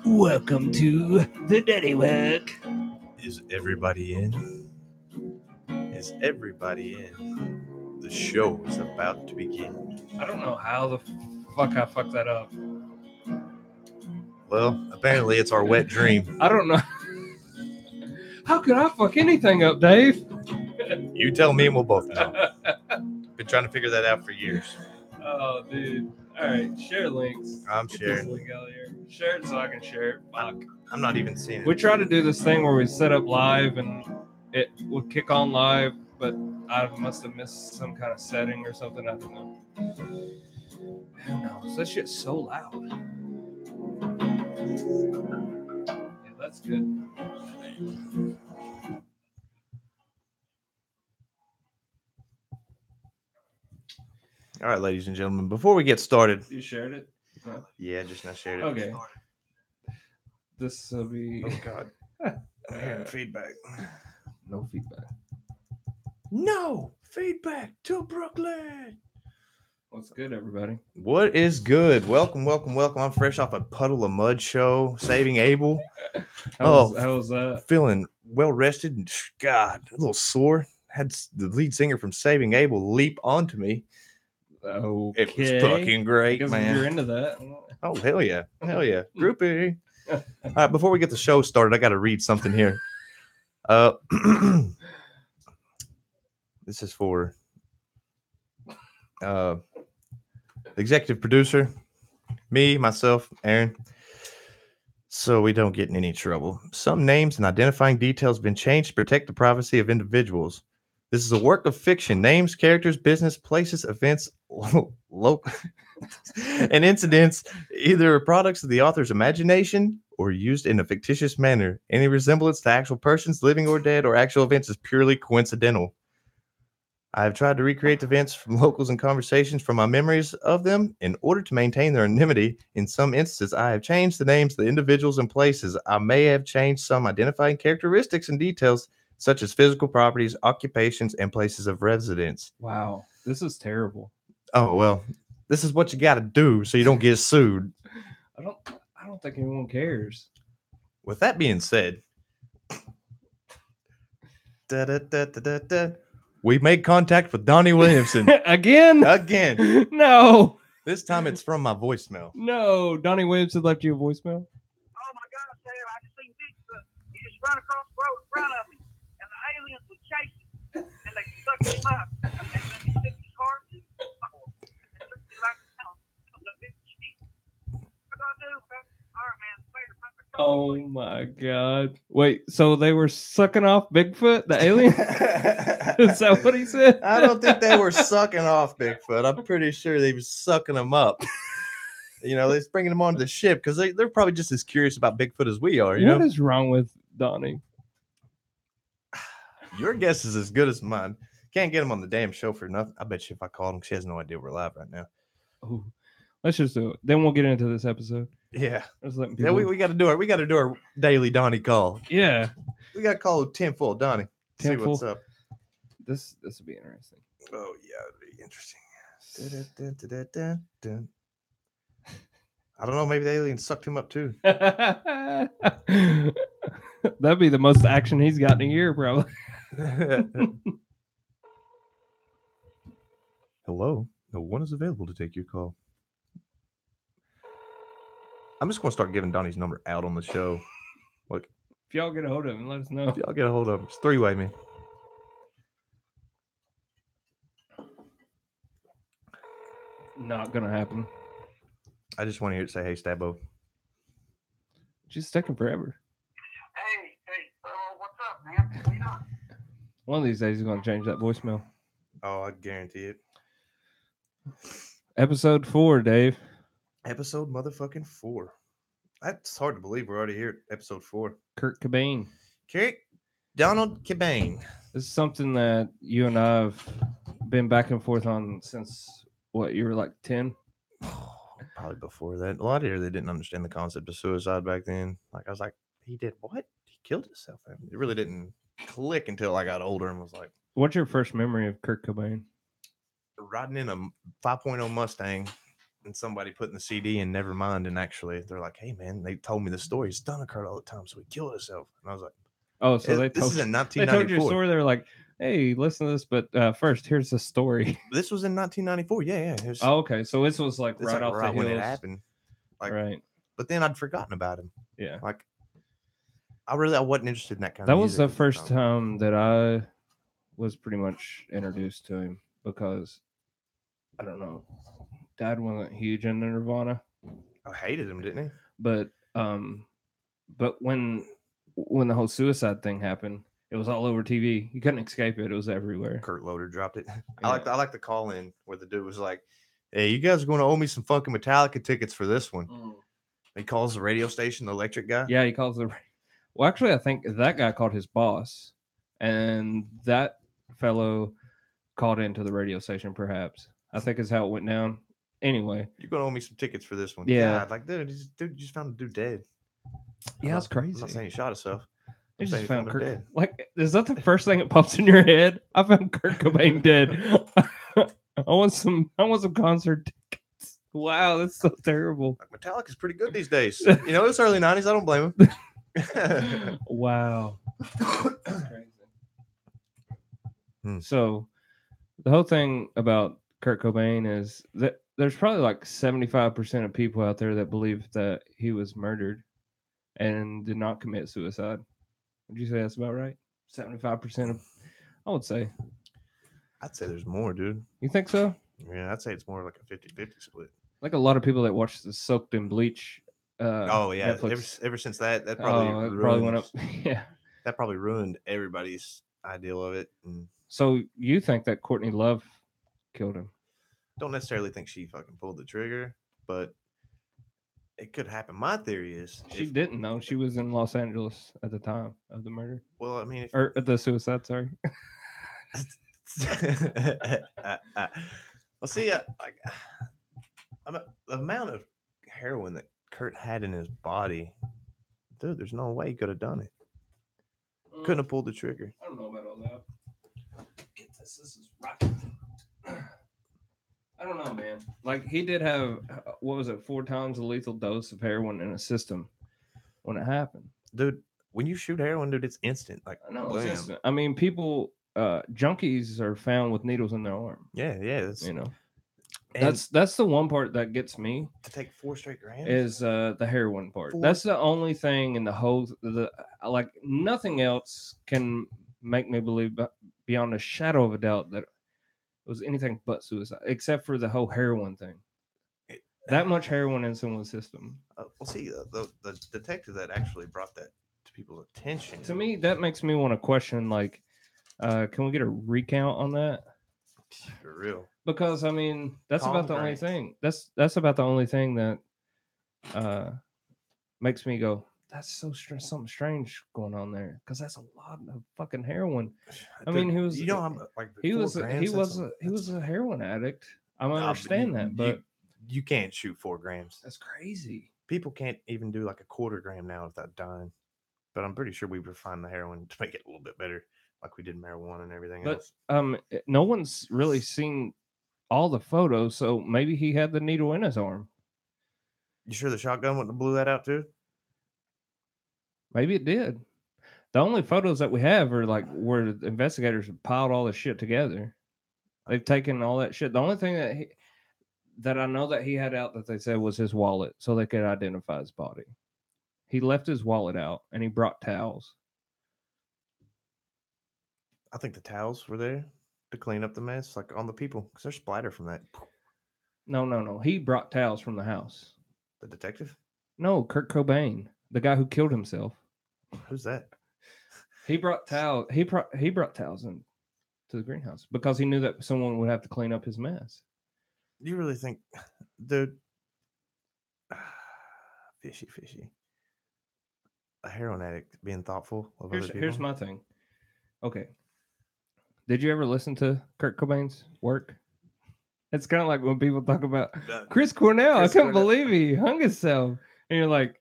Welcome to the Daddy Work. Is everybody in? Is everybody in? The show is about to begin. I don't know how the fuck I fucked that up. Well, apparently it's our wet dream. I don't know. How could I fuck anything up, Dave? You tell me and we'll both know. Been trying to figure that out for years. Oh, dude. All right, share links. I'm Get sharing. this link out here. Share it so I can share it. Fuck. I'm not even seeing We it. try to do this thing where we set up live and it will kick on live, but I must have missed some kind of setting or something. I don't know. Who knows? That shit's so loud. Yeah, that's good. All right, ladies and gentlemen, before we get started. You shared it? No. Yeah, just not shared it. Okay. This will be. Oh, God. I'm hearing feedback. No feedback. No feedback to Brooklyn. What's good, everybody? What is good? Welcome. I'm fresh off a Puddle of Mud show, Saving Abel. How was that? Feeling well rested and God, a little sore. Had the lead singer from Saving Abel leap onto me. Okay. It was fucking great, man. You're into that. Oh, hell yeah. Groupie. All right, before we get the show started, I got to read something here. This is for executive producer, me, myself, Aaron, so we don't get in any trouble. Some names and identifying details have been changed to protect the privacy of individuals. This is a work of fiction. Names, characters, business, places, events, local and incidents either are products of the author's imagination or used in a fictitious manner. Any resemblance to actual persons, living or dead, or actual events is purely coincidental. I have tried to recreate events from locals and conversations from my memories of them in order to maintain their anonymity. In some instances, I have changed the names of the individuals and places. I may have changed some identifying characteristics and details, such as physical properties, occupations, and places of residence. Wow, this is terrible. Oh, well, this is what you got to do so you don't get sued. I don't think anyone cares. With that being said, we made contact with Donnie Williamson. Again? No. This time it's from my voicemail. No. Donnie Williamson left you a voicemail? Oh my God, Sam, I just seen Bigfoot. He just run across the road in front of me. And the aliens would chase him. And they sucked him up. And then he took his heart and took me back down. The big sheep. What do I do? All right, man. Later. Oh my God. Wait, so they were sucking off Bigfoot, the alien? Is that what he said? I don't think they were sucking off Bigfoot. I'm pretty sure they were sucking him up. You know, they're bringing him onto the ship because they're probably just as curious about Bigfoot as we are. What is wrong with Donnie? Your guess is as good as mine. Can't get him on the damn show for nothing. I bet you if I called him, she has no idea we're live right now. Oh, let's just do it. Then we'll get into this episode. Yeah. Yeah, we got to do it. We got to do our daily Donnie call. Yeah. We got to call 10 full Donnie. See what's up. This will be interesting. Oh, yeah, it'll be interesting. I don't know. Maybe the alien sucked him up too. That'd be the most action he's got in a year, probably. Hello. No one is available to take your call. I'm just going to start giving Donnie's number out on the show. Look, if y'all get a hold of him, let us know. If y'all get a hold of him, it's three-way, man. Not gonna happen. I just want to hear it say, "Hey, Stabbo." She's taking forever. Hey, what's up, man? What you doing? One of these days, he's gonna change that voicemail. Oh, I guarantee it. Episode 4, Dave. Episode motherfucking 4. That's hard to believe. We're already here at episode 4. Kurt Cobain. Donald Cobain. This is something that you and I have been back and forth on since, what, you were like 10? Probably before that. A lot of here, they didn't understand the concept of suicide back then. Like, I was like, he did what? He killed himself. It really didn't click until I got older and was like, What's your first memory of Kurt Cobain? riding in a 5.0 Mustang and somebody putting the CD in Nevermind, and actually they're like, hey man, they told me the story. He's done Kurt all the time, so he killed himself. And I was like, Oh, so this is in they told you a 1994. story. They're like, hey, listen to this, but first, here's the story. This was in 1994. Yeah. It was, Oh, okay. So this was like it's right like off right the when it heels. happened. Like, Right. but then I'd forgotten about him. Yeah. Like, I wasn't interested in that kind That of was music the at first time. time that I was pretty much introduced to him because I don't know. Dad wasn't huge into Nirvana, I hated him, didn't he? but when the whole suicide thing happened, it was all over TV. You couldn't escape it. It was everywhere. Kurt Loder dropped it. Yeah. I like the call in where the dude was like, hey, you guys are going to owe me some fucking Metallica tickets for this one. He calls the radio station, the electric guy. Yeah, he calls the. Well, actually, I think that guy called his boss, and that fellow called into the radio station. Perhaps I think is how it went down. Anyway, You're going to owe me some tickets for this one. Yeah. God, like, dude, you just found a dude dead. yeah, it's I'm not crazy. saying he shot himself. I saying just he found him Kurt. dead. Like, is that the first thing that pops in your head? I found Kurt Cobain dead. I want some concert tickets. Wow, that's so terrible. Like, Metallica's pretty good these days. You know, it's early 90s. I don't blame him. Wow. That's crazy. Hmm. So, the whole thing about Kurt Cobain is that there's probably like 75% of people out there that believe that he was murdered and did not commit suicide. Would you say that's about right? 75% of, I would say. I'd say there's more, dude. You think so? Yeah, I'd say it's more like a 50-50 split. Like a lot of people that watch the Soaked in Bleach. Oh yeah, Netflix. ever since that probably It probably went up. Yeah. That probably ruined everybody's ideal of it. And So you think that Courtney Love killed him? don't necessarily think she fucking pulled the trigger, but it could happen. My theory is She didn't know. She was in Los Angeles at the time of the murder. Well, I mean, Or the suicide, sorry. well, see, like the amount of heroin that Kurt had in his body, dude, there's no way he could have done it. Couldn't have pulled the trigger. I don't know about all that. Get this. This is right. I don't know, man. Like, he did have, what was it, 4 times the lethal dose of heroin in his system when it happened. Dude, when you shoot heroin, dude, it's instant. Like, I know, bam. it's instant. I mean, people, junkies are found with needles in their arm. Yeah. That's, You know, and that's the one part that gets me to take 4 straight grams is the heroin part. 4 That's the only thing in the whole, like, nothing else can make me believe beyond a shadow of a doubt that it was anything but suicide, except for the whole heroin thing. That much heroin in someone's system. Well, see, the detective that actually brought that to people's attention. To me, that makes me want to question, like, can we get a recount on that? For real. Because I mean, that's Calm about the only Grant. thing. That's about the only thing that makes me go, that's so something strange going on there. Because that's a lot of fucking heroin. I mean, he was, You know, I'm like he 4 was grams, he was a heroin addict. I Nah, but understand that, but you can't shoot 4 grams. that's crazy. People can't even do like a 1/4 gram now without dying. But I'm pretty sure we refined the heroin to make it a little bit better, like we did marijuana and everything But else. no one's really seen all the photos, so maybe he had the needle in his arm. You sure the shotgun wouldn't have blew that out too? Maybe it did. The only photos that we have are like where the investigators have piled all this shit together. They've taken all that shit. The only thing that I know that he had out that they said was his wallet, so they could identify his body. He left his wallet out, and he brought towels. I think the towels were there to clean up the mess, like on the people, because there's splatter from that. No. He brought towels from the house. The detective? No, Kurt Cobain, the guy who killed himself. Who's that? He brought towels. He brought towels in to the greenhouse because he knew that someone would have to clean up his mess. You really think, dude? Fishy. A heroin addict being thoughtful of other people. Here's my thing. Okay. Did you ever listen to Kurt Cobain's work? It's kind of like when people talk about Chris Cornell. I couldn't believe he hung himself. And you're like,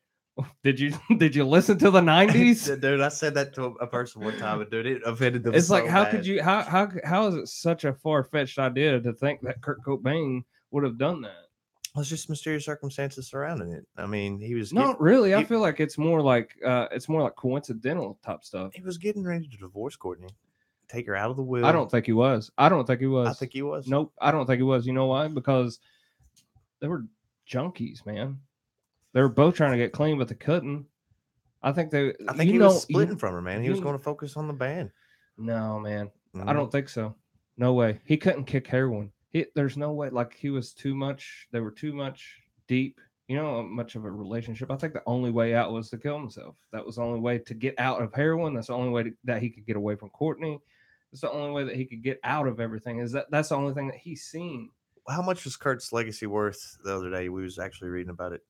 Did you listen to the 90s? Dude, I said that to a person one time, and dude, it offended them. It's like, so how bad. could you? How is it such a far fetched idea to think that Kurt Cobain would have done that? Well, it's just mysterious circumstances surrounding it. I mean, he was Not really. I he- feel like it's more like coincidental type stuff. he was getting ready to divorce Courtney, take her out of the will. I don't think he was. I think he was. I think he was. Nope. I don't think he was. You know why? Because they were junkies, man. They were both trying to get clean, but they couldn't. I think he was splitting from her, man. He was going to focus on the band. No, man. Mhm. I don't think so. No way. He couldn't kick heroin. There's no way. Like, he was too much. They were too much deep. You know, much of a relationship. I think the only way out was to kill himself. That was the only way to get out of heroin. That's the only way that he could get away from Courtney. It's the only way that he could get out of everything. That's the only thing that he's seen. How much was Kurt's legacy worth the other day? We was actually reading about it.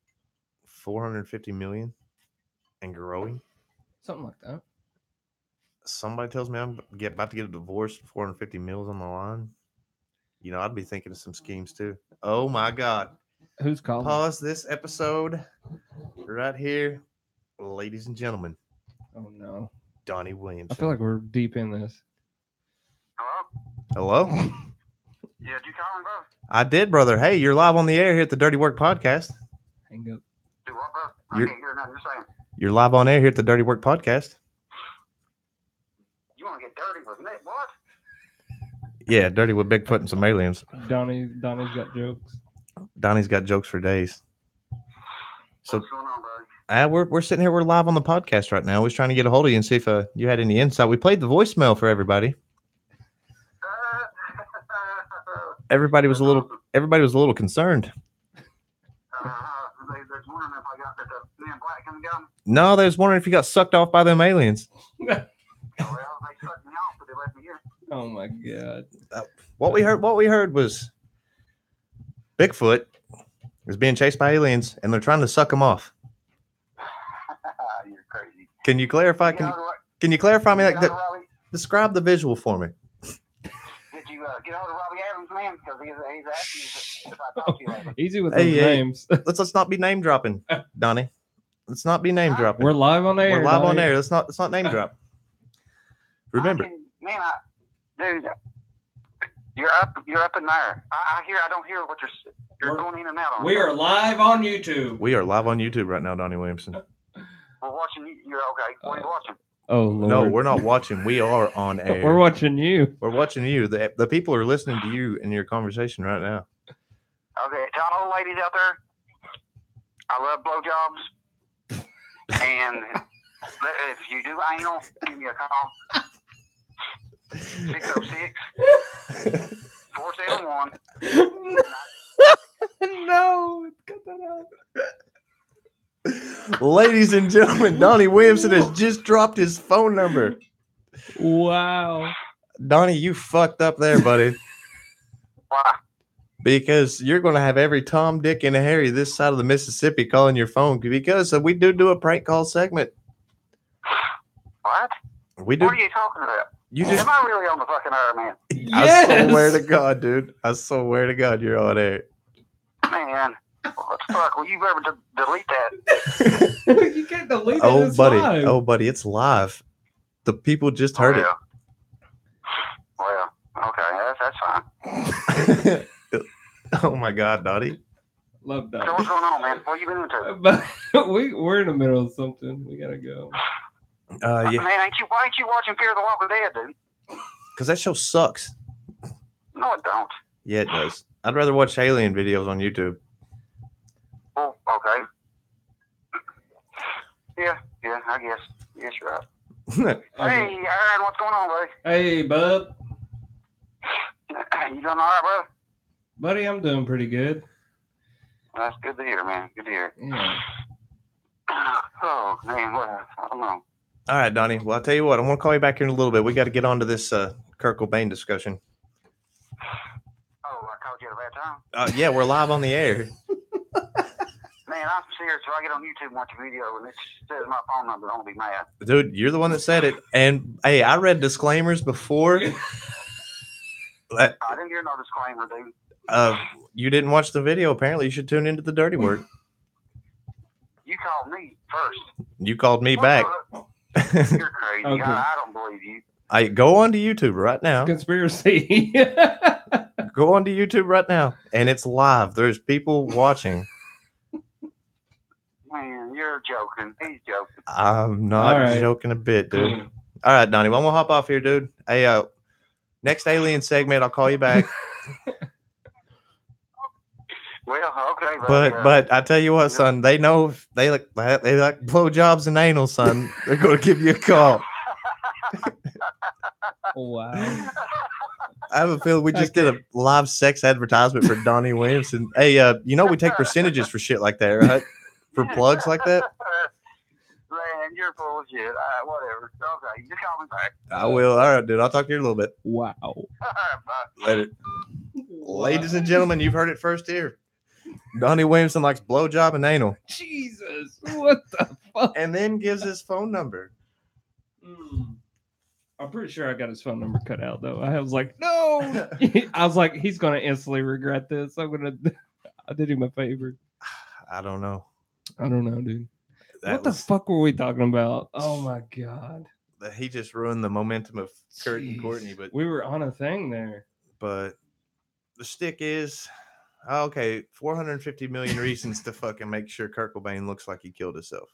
450 million and growing. Something like that. Somebody tells me I'm about to get a divorce, 450 mils on the line. You know, I'd be thinking of some schemes too. Oh my God. Who's calling? Pause this episode right here. Ladies and gentlemen, Oh no. Donnie Williams. I feel like we're deep in this. Hello? Hello? Yeah, did you call me, bro? I did, brother. Hey, you're live on the air here at the Dirty Work Podcast. Hang up. Do what, bro? I You're- can't hear nothing you're saying. You're live on air here at the Dirty Work Podcast. You want to get dirty with me? What? Yeah, Dirty with Bigfoot and some aliens. Donnie's got jokes. Donnie's got jokes for days. So What's going on, bro? we're sitting here. We're live on the podcast right now. We're trying to get a hold of you and see if you had any insight. We played the voicemail for everybody. Everybody was a little concerned. There's wondering if I got the man black in the gun. No, they was wondering if you got sucked off by them aliens. Well, they sucked me off, but they left me here. Oh my god. What we heard was Bigfoot is being chased by aliens and they're trying to suck him off. You're crazy. Can you clarify? Can you clarify me? Describe the visual for me. Did you get hold of Robbie Adams, man? Because he's asking if I talked to you lately. Easy with Hey, those hey. names. Let's not be name dropping, Donnie. Let's not be name dropping. We're live on air. We're live on Donnie. air. Let's not name drop. Remember, Man, dude, you're up in there. I don't hear what you're going in and out on. We are live on YouTube. we are live on YouTube right now, Donnie Williamson. We're watching you. You're okay. What are you watching? Oh Lord. No, we're not watching. We are on air. We're watching you. We're watching you. The people are listening to you in your conversation right now. Okay, tell all the ladies out there, I love blowjobs. And if you do anal, give me a call. 606 471. No, cut that out. Ladies and gentlemen, Donnie Williamson has just dropped his phone number. Wow. Donnie, you fucked up there, buddy. Why? Because you're going to have every Tom, Dick, and Harry this side of the Mississippi calling your phone because we do a prank call segment. What? We do. What are you talking about? You just. Am I really on the fucking air, man? I swear to God, dude. I swear to God, you're on air. Man, what the fuck? Will you ever delete that? You can't delete it. Oh, It's buddy. live. Oh, buddy. It's live. The people just heard it. Well, okay, that's fine. it. Oh my God, Donnie. Love that. So what's going on, man? What you been into? But we're in the middle of something. We gotta go. Yeah. Man, why ain't you watching Fear the Walking Dead, dude? Because that show sucks. No, it don't. Yeah, it does. I'd rather watch alien videos on YouTube. Oh, okay. Yeah, I guess. Yes, you're right. Hey, Aaron, what's going on, buddy? Hey, bud. You doing all right, bro? Buddy, I'm doing pretty good. That's good to hear, man. Good to hear. Yeah. Oh, man, well, I don't know. All right, Donnie. Well, I'll tell you what. I'm going to call you back here in a little bit. We got to get on to this Kurt Cobain discussion. Oh, I called you at a bad time? Yeah, we're live on the air. Man, I'm serious. If I get on YouTube and watch a video and it says my phone number, I'm going to be mad. Dude, you're the one that said it. And, hey, I read disclaimers before. I didn't hear no disclaimer, dude. You didn't watch the video. Apparently, you should tune into the Dirty Work. You called me first. You called me back. You're crazy. Okay. I don't believe you. I go on to YouTube right now. Conspiracy. Go on to YouTube right now, and it's live. There's people watching. Man, you're joking. He's joking. I'm not All right. joking a bit, dude. All right, Donnie. Well, I'm gonna hop off here, dude. Hey, next alien segment, I'll call you back. Well, okay, buddy. But I tell you what, son, they know if they like blowjobs and anal, son. They're gonna give you a call. Wow. I have a feeling we just did a live sex advertisement for Donnie Williamson. Hey, you know we take percentages for shit like that, right? For plugs like that. Man, you're full of shit. Whatever. Okay, just call me back. I will. All right, dude. I'll talk to you in a little bit. Wow. Bye. Later. Ladies and gentlemen, you've heard it first here. Donnie Williamson likes blowjob and anal. Jesus. What the fuck? And then gives his phone number. I'm pretty sure I got his phone number cut out though. I was like, no. I was like, he's gonna instantly regret this. I did him a favor. I don't know. I don't know, dude. That What the fuck were we talking about? Oh my god. He just ruined the momentum of Kurt and Jeez. Courtney, but We were on a thing there. the stick is okay. 450 million reasons to fucking make sure Kurt Cobain looks like he killed himself.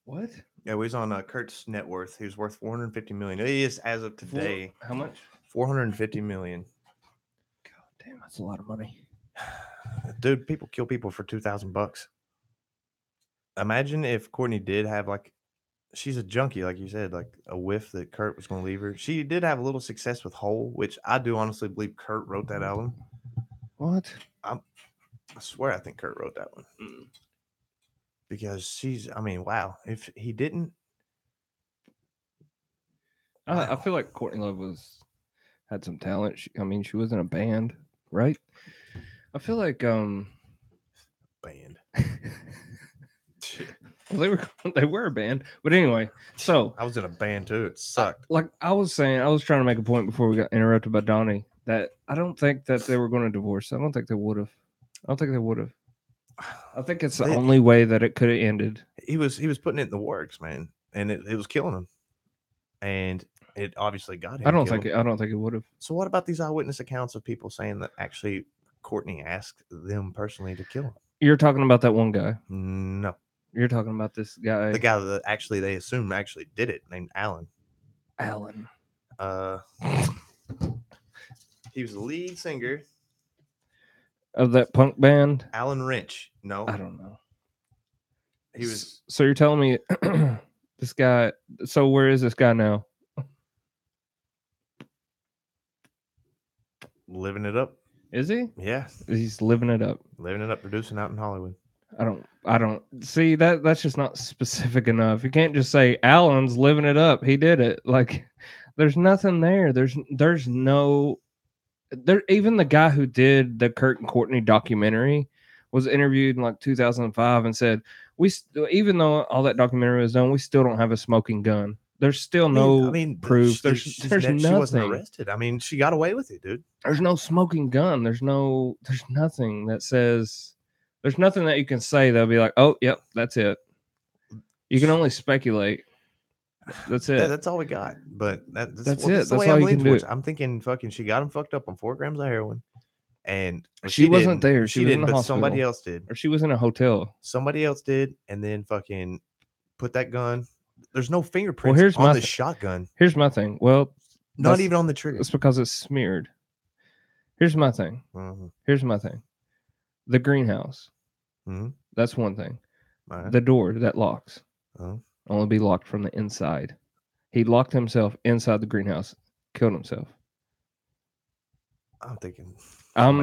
What? Yeah, he was on Kurt's net worth. He was worth 450 million. He is as of today. How much? 450 million. God damn, that's a lot of money. Dude, people kill people for $2,000. Imagine if Courtney did have she's a junkie, like you said, like a whiff that Kurt was going to leave her. She did have a little success with Hole, which I do honestly believe Kurt wrote that album. What? I swear I think Kurt wrote that one. Because wow. If he didn't. I feel like Courtney Love had some talent. She was in a band, right? I feel like Band. they were a band, but anyway. So I was in a band too. It sucked. Like I was saying, I was trying to make a point before we got interrupted by Donnie that I don't think that they were going to divorce. I don't think they would have. I think it's the only way that it could have ended. He was putting it in the works, man, and it was killing him, and it obviously got him. I don't think it would have. So what about these eyewitness accounts of people saying that actually Courtney asked them personally to kill him? You're talking about that one guy. No, you're talking about this guy. The guy that actually they assume actually did it, named Alan. He was the lead singer of that punk band. Alan Wrench. No, I don't know. He was. So you're telling me this guy? So where is this guy now? Living it up. Is he? Yeah, he's living it up. Living it up, producing out in Hollywood. I don't see that. That's just not specific enough. You can't just say Alan's living it up. He did it. Like, there's nothing there. There's no. There, even the guy who did the Kurt and Courtney documentary was interviewed in like 2005 and said, even though all that documentary was done, we still don't have a smoking gun. There's still no proof. There's nothing. She wasn't arrested. She got away with it, dude. There's no smoking gun. There's nothing that says. There's nothing that you can say that'll be like, oh, yep, that's it. You can only speculate. That's it. That's all we got. But that's it. That's all you can do. I'm thinking fucking she got him fucked up on 4 grams of heroin. And she wasn't there. She didn't, was in the but hospital. somebody else did. Or she was in a hotel. Somebody else did, and then fucking put that gun. There's no fingerprints on the shotgun. Here's my thing. Well, not even on the trigger. It's because it's smeared. Here's my thing. Mm-hmm. Here's my thing. The greenhouse. Mm-hmm. That's one thing. Right. The door that locks. Oh. Only be locked from the inside. He locked himself inside the greenhouse. Killed himself. I'm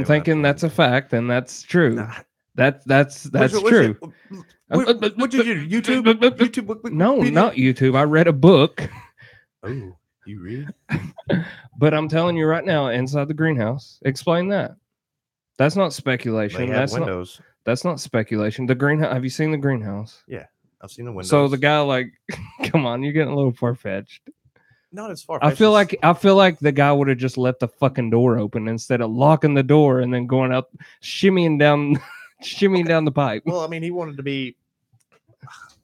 thinking that's a fact, and that's true. Nah. That's true. What did you do? YouTube? No, not YouTube. I read a book. Oh, you read? But I'm telling you right now, inside the greenhouse. Explain that. That's not speculation. That's windows. That's not speculation. The greenhouse. Have you seen the greenhouse? Yeah, I've seen the windows. So the guy, come on, you're getting a little far fetched. Not as far. I feel like the guy would have just left the fucking door open instead of locking the door and then going out, shimmying down the pipe. Well, I mean, he wanted to be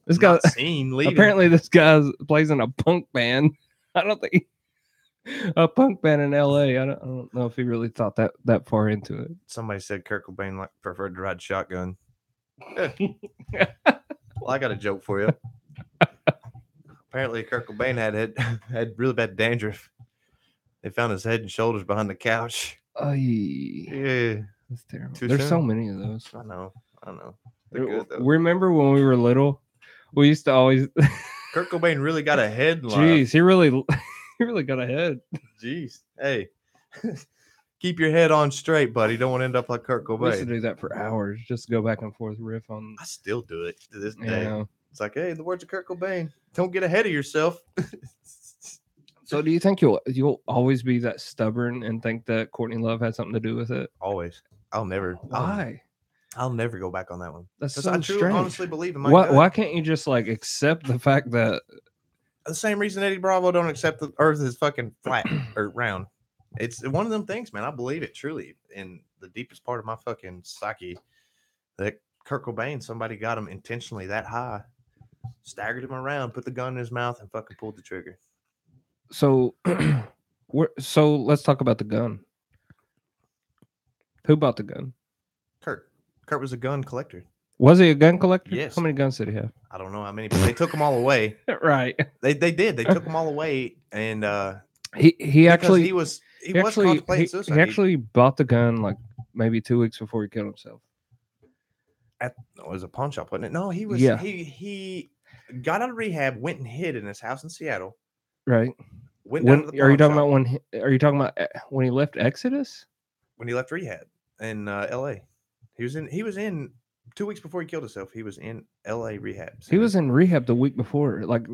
This guy not seen leaving. apparently this guy plays in a punk band. I don't think a punk band in L.A. I don't know if he really thought that far into it. Somebody said Kurt Cobain preferred to ride shotgun. Well, I got a joke for you. Apparently, Kurt Cobain had really bad dandruff. They found his head and shoulders behind the couch. Yeah, That's terrible. Too There's so soon. many of those. I know. They're good though. Remember when we were little? We used to always. Kurt Cobain really got ahead in life. Jeez, he really got ahead. Jeez, hey, keep your head on straight, buddy. Don't want to end up like Kurt We used to Cobain. do that for hours, just go back and forth riff on. I still do it to this You day. know. It's like, hey, the words of Kurt Cobain. Don't get ahead of yourself. So, do you think you'll always be that stubborn and think that Courtney Love had something to do with it? Always. I'll never. Why? I'll never go back on that one. That's 'Cause so I truly, strange. honestly believe in my Why? gut. Why can't you just like accept the fact that? The same reason Eddie Bravo don't accept the Earth is fucking flat or round. It's one of them things, man. I believe it truly in the deepest part of my fucking psyche that Kurt Cobain, somebody got him intentionally that high, staggered him around, put the gun in his mouth, and fucking pulled the trigger. So, so let's talk about the gun. Who bought the gun? Kurt. Kurt was a gun collector. Was he a gun collector? Yes. How many guns did he have? I don't know how many, but they took them all away. Right. They did. They took them all away, and He actually he was actually contemplating he suicide. actually bought the gun like maybe 2 weeks before he killed himself. It was a pawn shop, wasn't it? No, he was. Yeah. He got out of rehab, went and hid in his house in Seattle. Right. Went down to the Are you pawn talking shop about are you talking about when he left Exodus? when he left rehab in L.A. He was in 2 weeks before he killed himself. He was in L.A. rehab. He was in rehab the week before. Like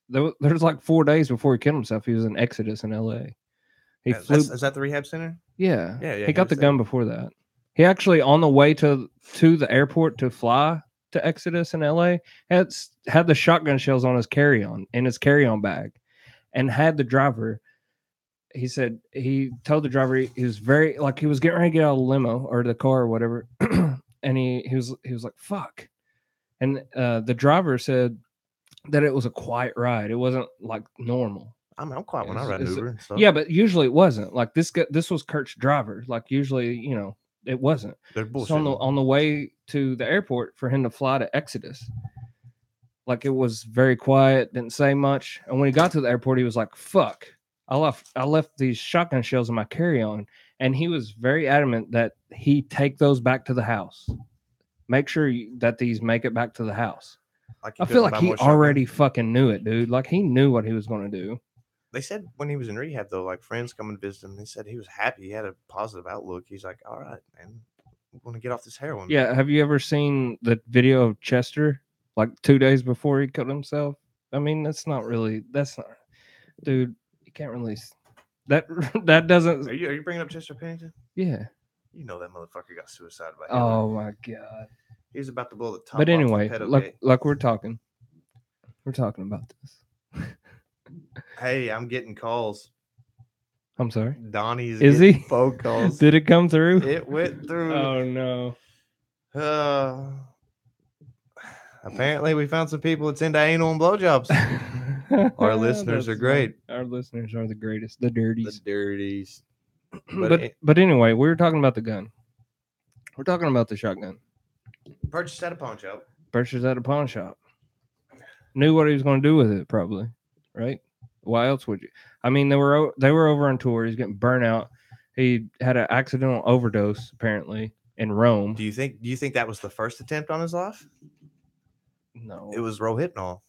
there's like 4 days before he killed himself. He was in Exodus in L.A. He flew. Is that the rehab center? Yeah. Yeah. He got was the gun before that. He actually on the way to the airport to fly to Exodus in LA had the shotgun shells on his carry-on bag, and had the driver. He said he told the driver he was very like he was getting ready to get out of the limo or the car or whatever, and he was like fuck, and the driver said that it was a quiet ride. It wasn't like normal. I'm quiet when I ride Uber and stuff. Yeah, but usually it wasn't like this. This was Kurt's driver. Like usually, it wasn't. They're bullshit. So on the way to the airport for him to fly to Exodus, like it was very quiet, didn't say much. And when he got to the airport, he was like, "Fuck, I left these shotgun shells in my carry-on." And he was very adamant that he take those back to the house. Make sure that these make it back to the house. I feel like he already fucking knew it, dude. Like he knew what he was going to do. They said when he was in rehab, though, like friends coming to visit him, they said he was happy. He had a positive outlook. He's like, all right, man, I'm going to get off this heroin. Yeah. Have you ever seen the video of Chester like 2 days before he killed himself? I mean, that's not, dude, you can't really, that doesn't. Are you bringing up Chester Pennington? Yeah. You know that motherfucker got suicided by Oh my God. He was about to blow the top. But anyway, off the like we're talking about this. Hey, I'm getting calls. I'm sorry. Donnie's Is getting he? phone calls. Did it come through? It went through. Oh no. Apparently we found some people that's into anal and blowjobs. Our listeners are great. Our listeners are the greatest. The dirties. The dirties. But anyway, we were talking about the gun. We're talking about the shotgun. Purchased at a pawn shop. Purchased at a pawn shop. Knew what he was going to do with it, probably. Right? Why else would you? I mean, they were over on tour. He's getting burnt out. He had an accidental overdose, apparently, in Rome. Do you think that was the first attempt on his life? No. It was Rohypnol,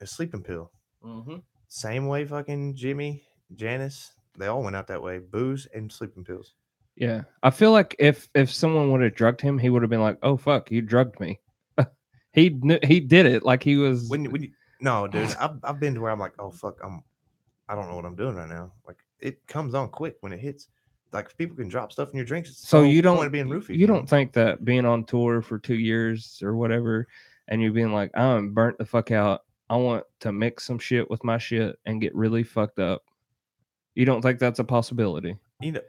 a sleeping pill. Mm-hmm. Same way fucking Jimmy, Janice, they all went out that way. Booze and sleeping pills. Yeah. I feel like if someone would have drugged him, he would have been like, oh, fuck, you drugged me. He did it like he was. No, dude, I've been to where I'm like, oh, fuck, I don't know what I'm doing right now. Like, it comes on quick when it hits. Like, people can drop stuff in your drinks. So you don't point of being roofied. You don't think that being on tour for 2 years or whatever, and you being like, I'm burnt the fuck out. I want to mix some shit with my shit and get really fucked up You don't think that's a possibility? You know,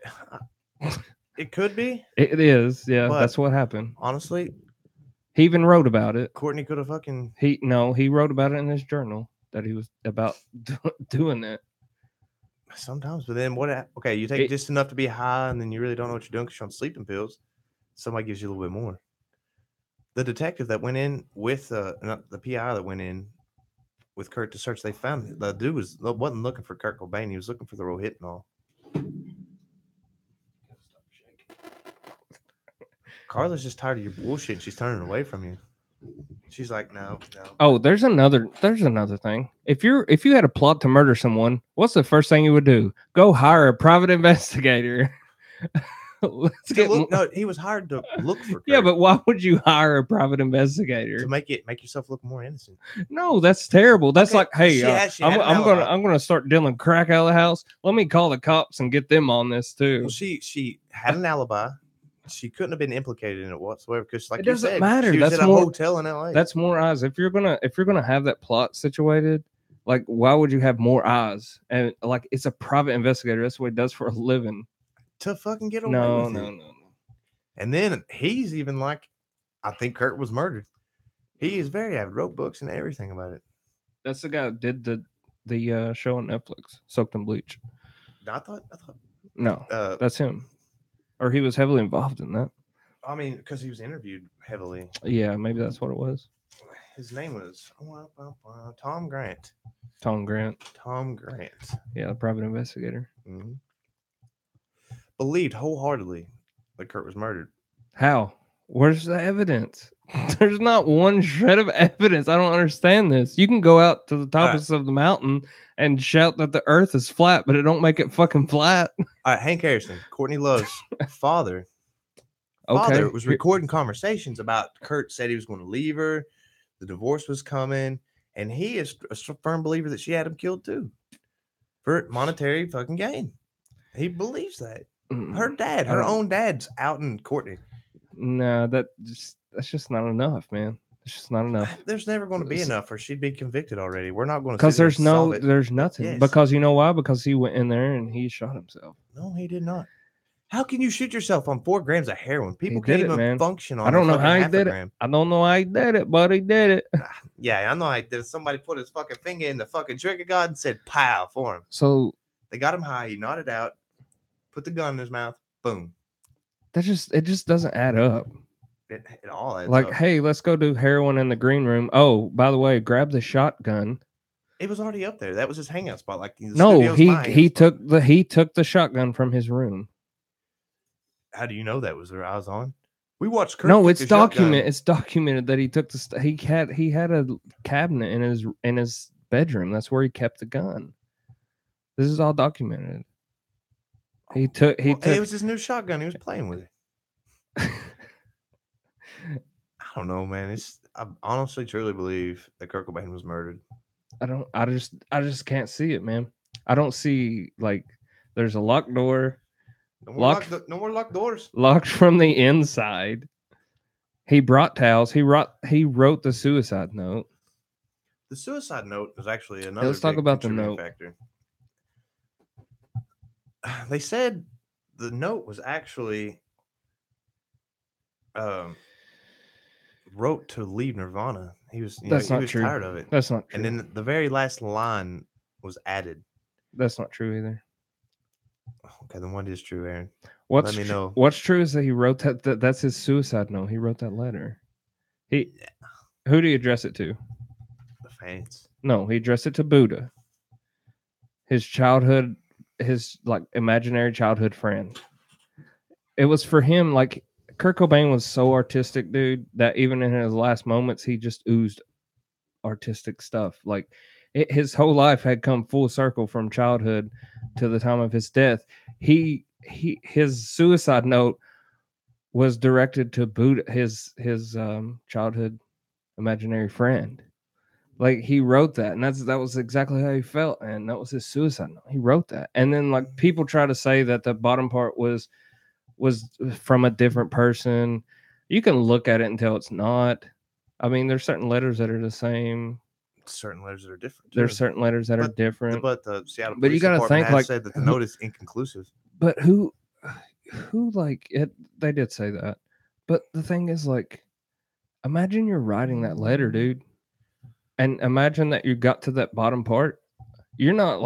it could be. It is. Yeah, But- that's what happened. Honestly, He even wrote about it. Courtney could have fucking. He wrote about it in his journal that he was about doing that. Sometimes, but then what? Okay, you take It- just enough to be high, and then you really don't know what you're doing because you're on sleeping pills. Somebody gives you a little bit more. The detective that went in with not the PI that went in with Kurt to search, they found the dude wasn't looking for Kurt Cobain. He was looking for the Rohypnol. Carla's just tired of your bullshit. She's turning away from you. She's like, no. Oh, there's another thing. If you had a plot to murder someone, what's the first thing you would do? Go hire a private investigator. Let's get No, he was hired to look for Kurt. Yeah, but why would you hire a private investigator? to make yourself look more innocent. No, that's terrible. That's Okay, like, hey, she had an I'm alibi. gonna start dealing crack out of the house. Let me call the cops and get them on this too. Well, she had an alibi. She couldn't have been implicated in it whatsoever because, like It you doesn't said, matter. she was That's at a more- hotel in LA. That's more eyes. If you're gonna have that plot situated, like, why would you have more eyes? And like, it's a private investigator. That's what he does for a living. to fucking get away No. with it. And then he's even like, I think Kurt was murdered. He is very avid, wrote books and everything about it. That's the guy who did the show on Netflix, Soaked in Bleach. I thought, No, that's him, or he was heavily involved in that. I mean, because he was interviewed heavily. Yeah, maybe that's what it was. His name was Tom Grant. Tom Grant. Tom Grant. Yeah, the private investigator. Mm-hmm. Believed wholeheartedly that Kurt was murdered. How? Where's the evidence? There's not one shred of evidence. I don't understand this. You can go out to the tops of the mountain and shout that the earth is flat, but it don't make it fucking flat. All right, Hank Harrison, Courtney Love's father. Okay. Father was recording conversations about Kurt said he was going to leave her. The divorce was coming. And he is a firm believer that she had him killed too. For monetary fucking gain. He believes that. Her dad, her own dad's out in Courtney. No, that's just not enough, man. It's just not enough. There's never going to be enough, or she'd be convicted already. We're not going to Because there's nothing. Yes. Because you know why? Because he went in there and he shot himself. No, he did not. How can you shoot yourself on 4 grams of heroin? People did can't it, even man. function on. I don't know fucking how he half a did it. gram. I don't know how he did it, but he did it. Yeah, I know. I did. Somebody put his fucking finger in the fucking trigger guard and said "pow" for him. So They got him high. He nodded out, put the gun in his mouth. Boom. it just doesn't add up. It all adds Like, up. hey, let's go do heroin in the green room. Oh, by the way, grab the shotgun. It was already up there. That was his hangout spot. Like the No, studio's my he hangout spot. took the shotgun from his room. How do you know that was their eyes on? We watched. Kurt No, took it's the shotgun. It's documented that he took the he had a cabinet in his bedroom. That's where he kept the gun. This is all documented. He took It was his new shotgun. He was playing with it. I don't know, man. I honestly truly believe that Kurt Cobain was murdered. I just can't see it, man. I don't see, like, there's a locked door. No more locked doors. Locked from the inside. He brought towels. He wrote the suicide note. The suicide note is actually another. Let's talk big about the contributing note. factor. They said the note was actually wrote to leave Nirvana. He was That's not true. tired of it. That's not true. And then the very last line was added. That's not true either. Okay, then what is true, Aaron? What's Let me know. What's true is that he wrote that's his suicide note. He wrote that letter. Who did he address it to? The fans. No, he addressed it to Buddha. His like imaginary childhood friend. It was for him. Like, Kurt Cobain was so artistic, dude, that even in his last moments, he just oozed artistic stuff. Like, his whole life had come full circle from childhood to the time of his death. His suicide note was directed to Buddha, his childhood imaginary friend. Like, he wrote that, and that was exactly how he felt, and that was his suicide note. He wrote that, and then, like, people try to say that the bottom part was from a different person. You can look at it and tell it's not. I mean, there's certain letters that are the same. certain letters that are different. There's too. certain letters that are different. But the Seattle But you Police gotta Department think, has like, said that the who- note is inconclusive. But who like it? They did say that. But the thing is, like, imagine you're writing that letter, dude, and imagine that you got to that bottom part. You're not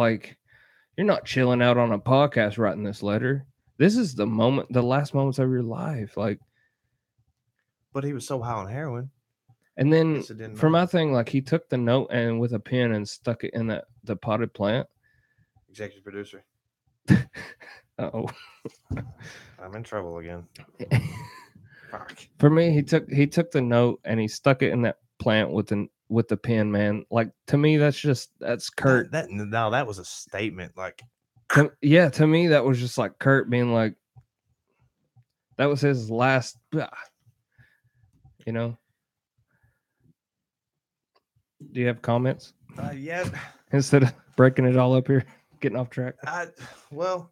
chilling out on a podcast writing this letter. This is the last moments of your life. Like, But he was so high on heroin. and then Guess it didn't for my matter. thing, like, he took the note and with a pen and stuck it in the potted plant. Executive producer. Oh, I'm in trouble again. Fuck. for me, he took the note and he stuck it in that plant with the pen, man. Like, to me, that's Kurt. That was a statement. Like, To me, that was just like Kurt being like, that was his last, you know. Do you have comments yeah. instead of breaking it all up here, getting off track? Well,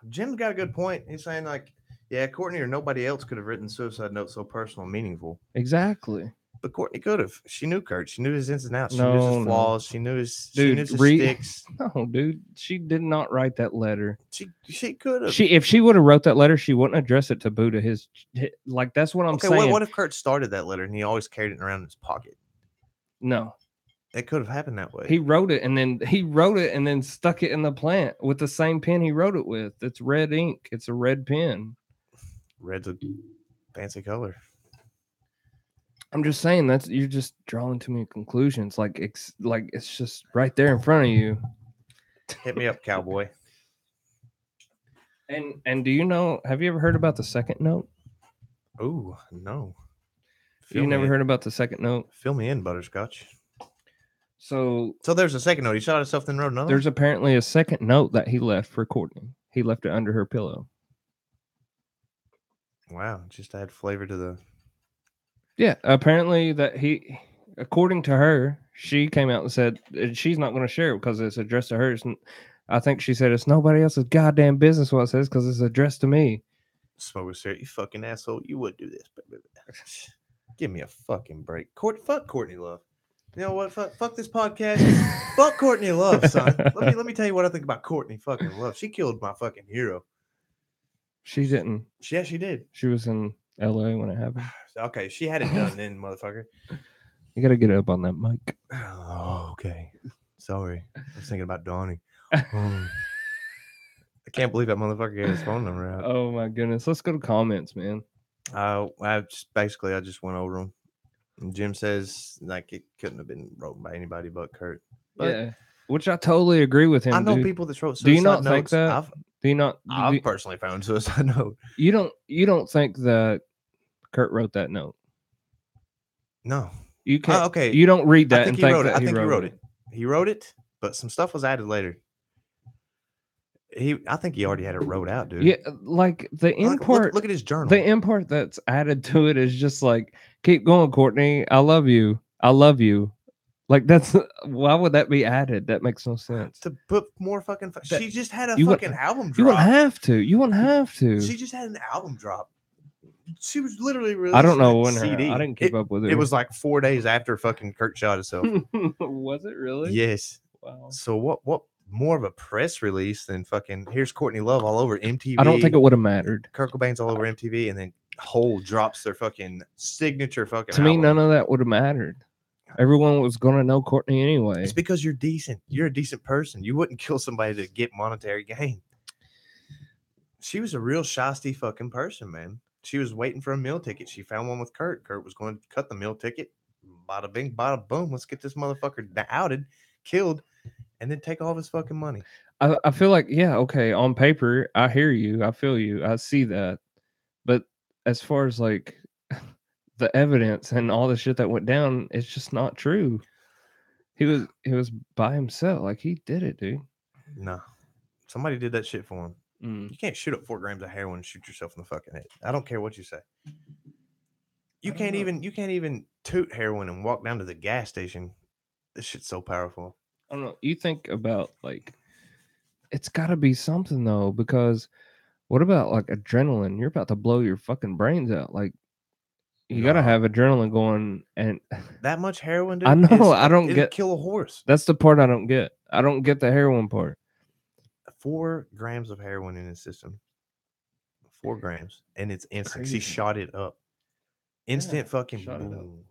Jim's got a good point. He's saying, like, yeah, Courtney or nobody else could have written suicide notes so personal and meaningful. Exactly. But Courtney could have. She knew Kurt. She knew his ins and outs. She No, knew his no. flaws. She knew his Dude, sticks. No, dude, she did not write that letter. She could have. If she would have wrote that letter, she wouldn't address it to Buddha. Like, that's what I'm saying. What if Kurt started that letter and he always carried it around in his pocket? No, it could have happened that way. He wrote it and then stuck it in the plant with the same pen he wrote it with. It's red ink. It's a red pen. Red's a fancy color. I'm just saying you're just drawing too many conclusions. Like, it's just right there in front of you. Hit me up, cowboy. And do you know? Have you ever heard about the second note? Oh, no. You never heard about the second note? Fill me in, Butterscotch. So there's a second note. He shot himself, then wrote another. There's apparently a second note that he left for Courtney. He left it under her pillow. Wow, just to add flavor to the. Yeah, apparently according to her, she came out and said she's not going to share it because it's addressed to her. I think she said it's nobody else's goddamn business what it says because it's addressed to me. Smoke a cigarette, you fucking asshole. You would do this. Give me a fucking break. Fuck Courtney Love. You know what? Fuck this podcast. Fuck Courtney Love, son. Let me tell you what I think about Courtney fucking Love. She killed my fucking hero. She didn't. Yeah, she did. She was in LA when it happened. Okay, she had it done then, motherfucker. You gotta get up on that mic. Oh, okay. Sorry. I was thinking about Donnie. I can't believe that motherfucker gave his phone number out. Oh my goodness. Let's go to comments, man. I just went over them. And Jim says like it couldn't have been written by anybody but Kurt. But yeah, which I totally agree with him. I know dude. people that wrote suicide Do you not notes. think that? Do you not? I've personally found suicide note. You don't think that Kurt wrote that note? No. You can't. Okay. You don't read that I think and he think wrote it. that I think he wrote it. He wrote it, but some stuff was added later. I think he already had it wrote out, dude. Yeah, like the end part. Look at his journal. The end part that's added to it is just like, keep going, Courtney. I love you. I love you. Like, that's why would that be added? That makes no sense. To put more fucking. She just had a fucking album drop. You wouldn't have to. You wouldn't have to. She just had an album drop. She was literally releasing I don't know when CD. I didn't keep up with it. It was like 4 days after fucking Kurt shot himself. Was it really? Yes. Wow. So what more of a press release than fucking here's Courtney Love all over MTV? I don't think it would have mattered. Kurt Cobain's all over MTV, and then Hole drops their fucking signature fucking. To me, album. none of that would have mattered. Everyone was gonna know Courtney anyway. It's because you're decent. You're a decent person. You wouldn't kill somebody to get monetary gain. She was a real shysty fucking person, man. She was waiting for a meal ticket. She found one with Kurt. Kurt was going to cut the meal ticket. Bada bing, bada boom. Let's get this motherfucker outed, killed, and then take all of his fucking money. I feel like, yeah, okay, on paper, I hear you. I feel you. I see that. But as far as like the evidence and all the shit that went down, it's just not true. He was by himself. Like, he did it, dude. No. Somebody did that shit for him. Mm. You can't shoot up 4 grams of heroin and shoot yourself in the fucking head. I don't care what you say. You can't even toot heroin and walk down to the gas station. This shit's so powerful. I don't know. You think about, like, it's got to be something though, because what about like adrenaline? You're about to blow your fucking brains out. Like, You gotta No. have adrenaline going, and That much heroin, dude. I know, is I don't it'll get- kill a horse. that's the part I don't get. I don't get the heroin part. 4 grams of heroin in his system. 4 grams, and it's instant. He Crazy. shot it up. Instant Yeah, fucking shot it up. boom.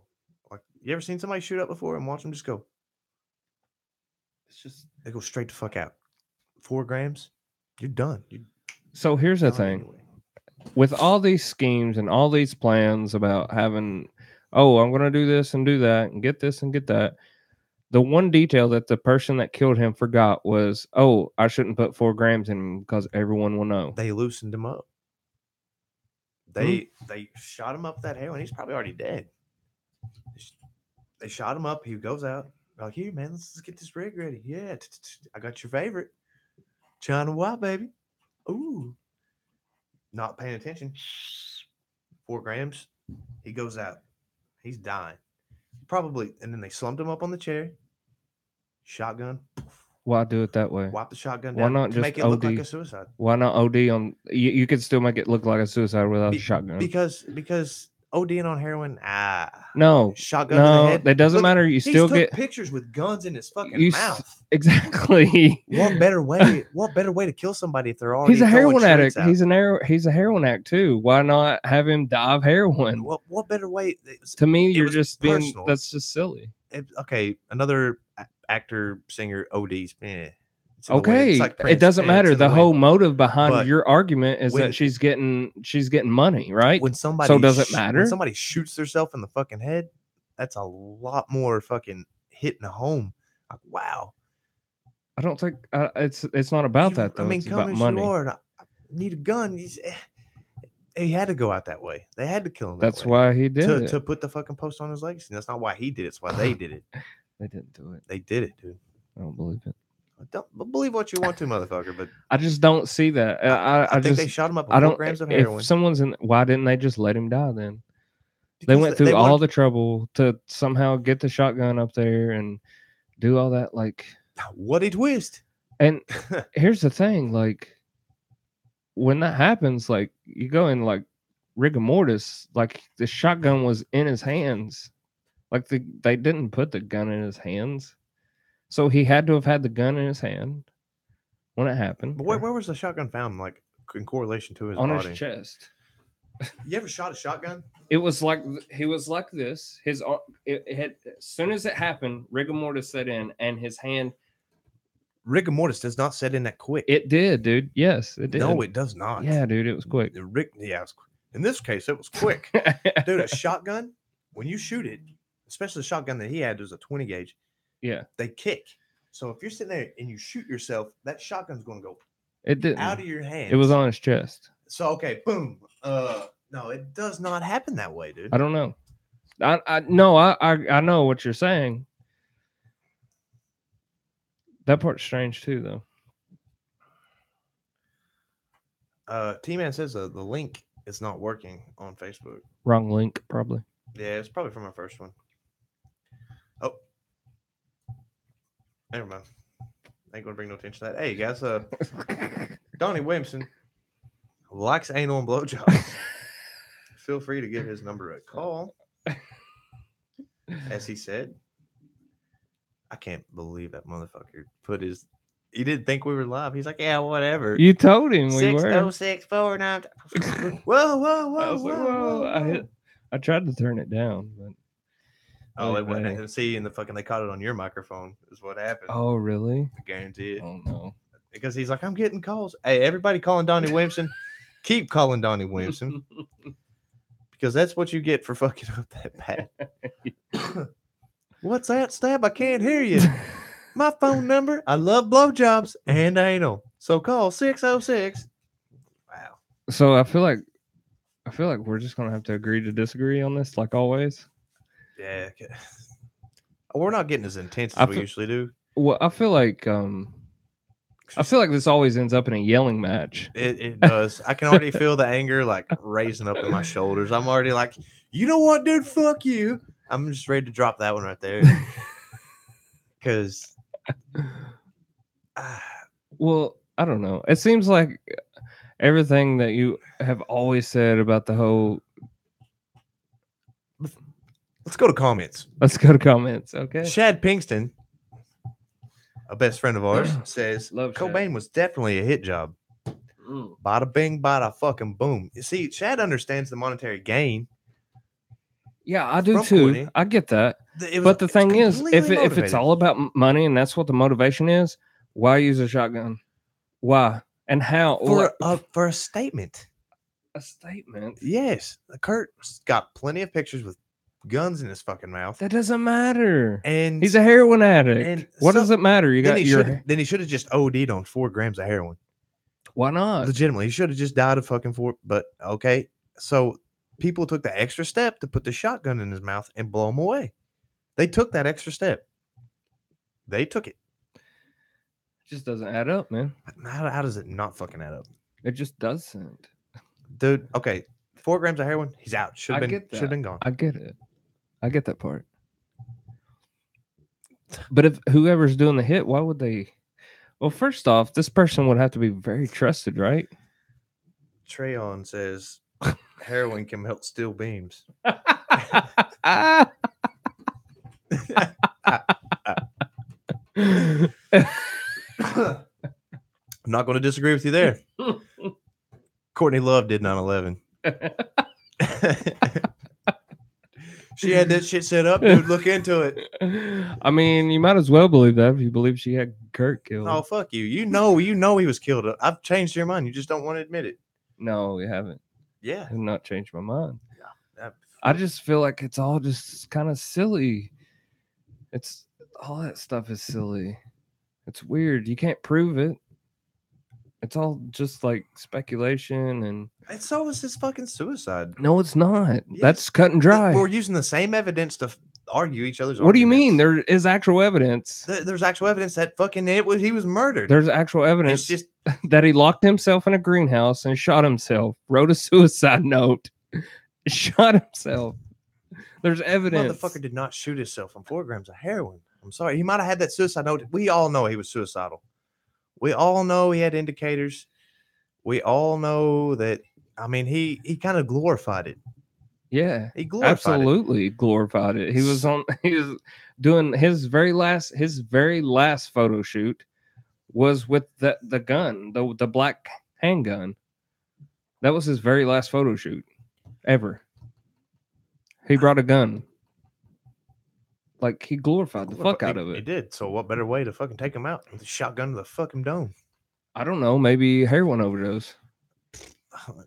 Like, you ever seen somebody shoot up before and watch them just go? It's just They go straight the fuck out. 4 grams, you're done. You're so. Here's the done thing. anyway. With all these schemes and all these plans about having, oh, I'm going to do this and do that and get this and get that. The one detail that the person that killed him forgot was, oh, I shouldn't put 4 grams in him because everyone will know. They loosened him up. They shot him up with that heroin. He's probably already dead. They shot him up. He goes out. Like, here, man, let's get this rig ready. Yeah, I got your favorite. China White, baby. Ooh. Not paying attention. 4 grams. He goes out. He's dying. Probably. And then they slumped him up on the chair. Shotgun. Why do it that way? Wipe the shotgun Why down not to just make it look like OD? a suicide. Why not OD on? You could still make it look like a suicide without a shotgun. Because ODing on heroin, No, shotgun in the no, head. that doesn't Look, matter. You he still took get pictures with guns in his fucking you mouth. Exactly. What better way? What better way to kill somebody if they're already? He's a heroin throwing addict. shrinks out? He's a heroin addict too. Why not have him die of heroin? What better way? To me, you're was just being. personal. That's just silly. Okay, another actor, singer, ODs. It's in the way. Okay, It's like it Prince, doesn't it's matter. in The way. whole motive behind But your argument is when- that she's getting money, right? When somebody So does it matter? When somebody shoots themselves in the fucking head, that's a lot more fucking hitting home. Like, wow. I don't think it's not about that though. I mean, it's come about as money. you are. And I need a gun. He had to go out that way. They had to kill him. That's that way why he did it. to put the fucking post on his legacy. That's not why he did it. It's why they did it. They didn't do it. They did it, dude. I don't believe it. Don't believe what you want to, motherfucker. But I just don't see that. I think just they shot him up I with 4 don't. grams of heroin. If someone's in, why didn't they just let him die then? They Because went through all wanted- the trouble to somehow get the shotgun up there and do all that. Like, what a twist! and here's the thing: like, when that happens, like, you go in like rigor mortis. Like, the shotgun was in his hands. Like, they didn't put the gun in his hands, so he had to have had the gun in his hand when it happened. But where was the shotgun found? Like in correlation to his on body? his chest. You ever shot a shotgun? It was like he was like this. His it had as soon as it happened, rigor mortis set in, and his hand. Rigor mortis does not set in that quick. It did, dude. Yes, it did. No, it does not. Yeah, dude, it was quick. Yeah, in this case, it was quick. Dude, a shotgun, when you shoot it, especially the shotgun that he had, was a 20 gauge. Yeah, they kick. So if you're sitting there and you shoot yourself, that shotgun's going to go it didn't out of your hand. It was on his chest. So okay, boom. No, it does not happen that way, dude. I don't know. I know what you're saying. That part's strange too, though. T-Man says the link is not working on Facebook. Wrong link, probably. Yeah, it's probably from our first one. Oh, never mind. Ain't gonna bring no attention to that. Hey guys, Donnie Williamson likes anal and blowjobs. Feel free to give his number a call. As he said, I can't believe that motherfucker put his. He didn't think we were live. He's like, yeah, whatever. You told him we were. 60649. Whoa, whoa, whoa, I was like, whoa. I tried to turn it down, but oh, it anyway. went. And see, in the fucking, they caught it on your microphone. Is what happened. Oh, really? I guarantee it. Oh no. Because he's like, I'm getting calls. Hey, everybody calling Donnie Williamson. Keep calling Donnie Williamson. Because that's what you get for fucking up that bad. What's that, Stab? I can't hear you. My phone number. I love blowjobs and anal. So call 606. Wow. So I feel like we're just gonna have to agree to disagree on this, like always. Yeah. Okay. We're not getting as intense as we usually do. Well, I feel like this always ends up in a yelling match. It does. I can already feel the anger like raising up in my shoulders. I'm already like, you know what, dude? Fuck you. I'm just ready to drop that one right there. Because, well, I don't know. It seems like everything that you have always said about the whole Let's go to comments. Let's go to comments. Okay. Shad Pinkston, a best friend of ours, says Love Cobain Shad. was definitely a hit job. Mm. Bada bing, bada fucking boom. You see, Shad understands the monetary gain. Yeah, I do From too. Courtney. I get that. It was- But the it's thing is, if completely if it's motivated. all about money and that's what the motivation is, why use a shotgun? Why and how? for a statement. A statement. Yes, Kurt's got plenty of pictures with guns in his fucking mouth, That doesn't matter. and He's a heroin addict. and What does some- it matter? You then got he your. should have just OD'd on 4 grams of heroin. Why not? Legitimately, he should have just died of fucking 4. But okay, so people took the extra step to put the shotgun in his mouth and blow him away. They took that extra step. They took it. It just doesn't add up, man. How does it not fucking add up, It just doesn't. dude? Okay, 4 grams of heroin, he's out. Should I have been get that. should have been gone. I get it. I get that part. But if whoever's doing the hit, why would they? Well, first off, this person would have to be very trusted, right? Treyon says heroin can melt steel beams. I'm not going to disagree with you there. Courtney Love did 9/11. She had that shit set up, dude. Look into it. I mean, you might as well believe that if you believe she had Kurt killed. Oh, fuck you. You know he was killed. I've changed your mind. You just don't want to admit it. No, we haven't. Yeah. I have not changed my mind. That- I just feel like it's all just kind of silly. It's all that stuff is silly. It's weird. You can't prove it. It's all just like speculation and And so was his fucking suicide. no, it's not. Yes. That's cut and dry. We're using the same evidence to argue each other's What do you mean? arguments. There is actual evidence. There's actual evidence that fucking he was murdered. There's actual It's evidence just that he locked himself in a greenhouse and shot himself, wrote a suicide note, shot himself. There's evidence. motherfucker did not shoot himself on 4 grams of heroin. I'm sorry. He might have had that suicide note. We all know he was suicidal. We all know he had indicators. We all know that. I mean, he kind of glorified it. Yeah, He glorified absolutely glorified it. He was doing his very last photo shoot was with the gun, the black handgun. That was his very last photo shoot ever. He brought a gun. Like he glorified the fuck out of He it. did. So what better way to fucking take him out with a shotgun to the fucking dome? I don't know, maybe heroin overdose.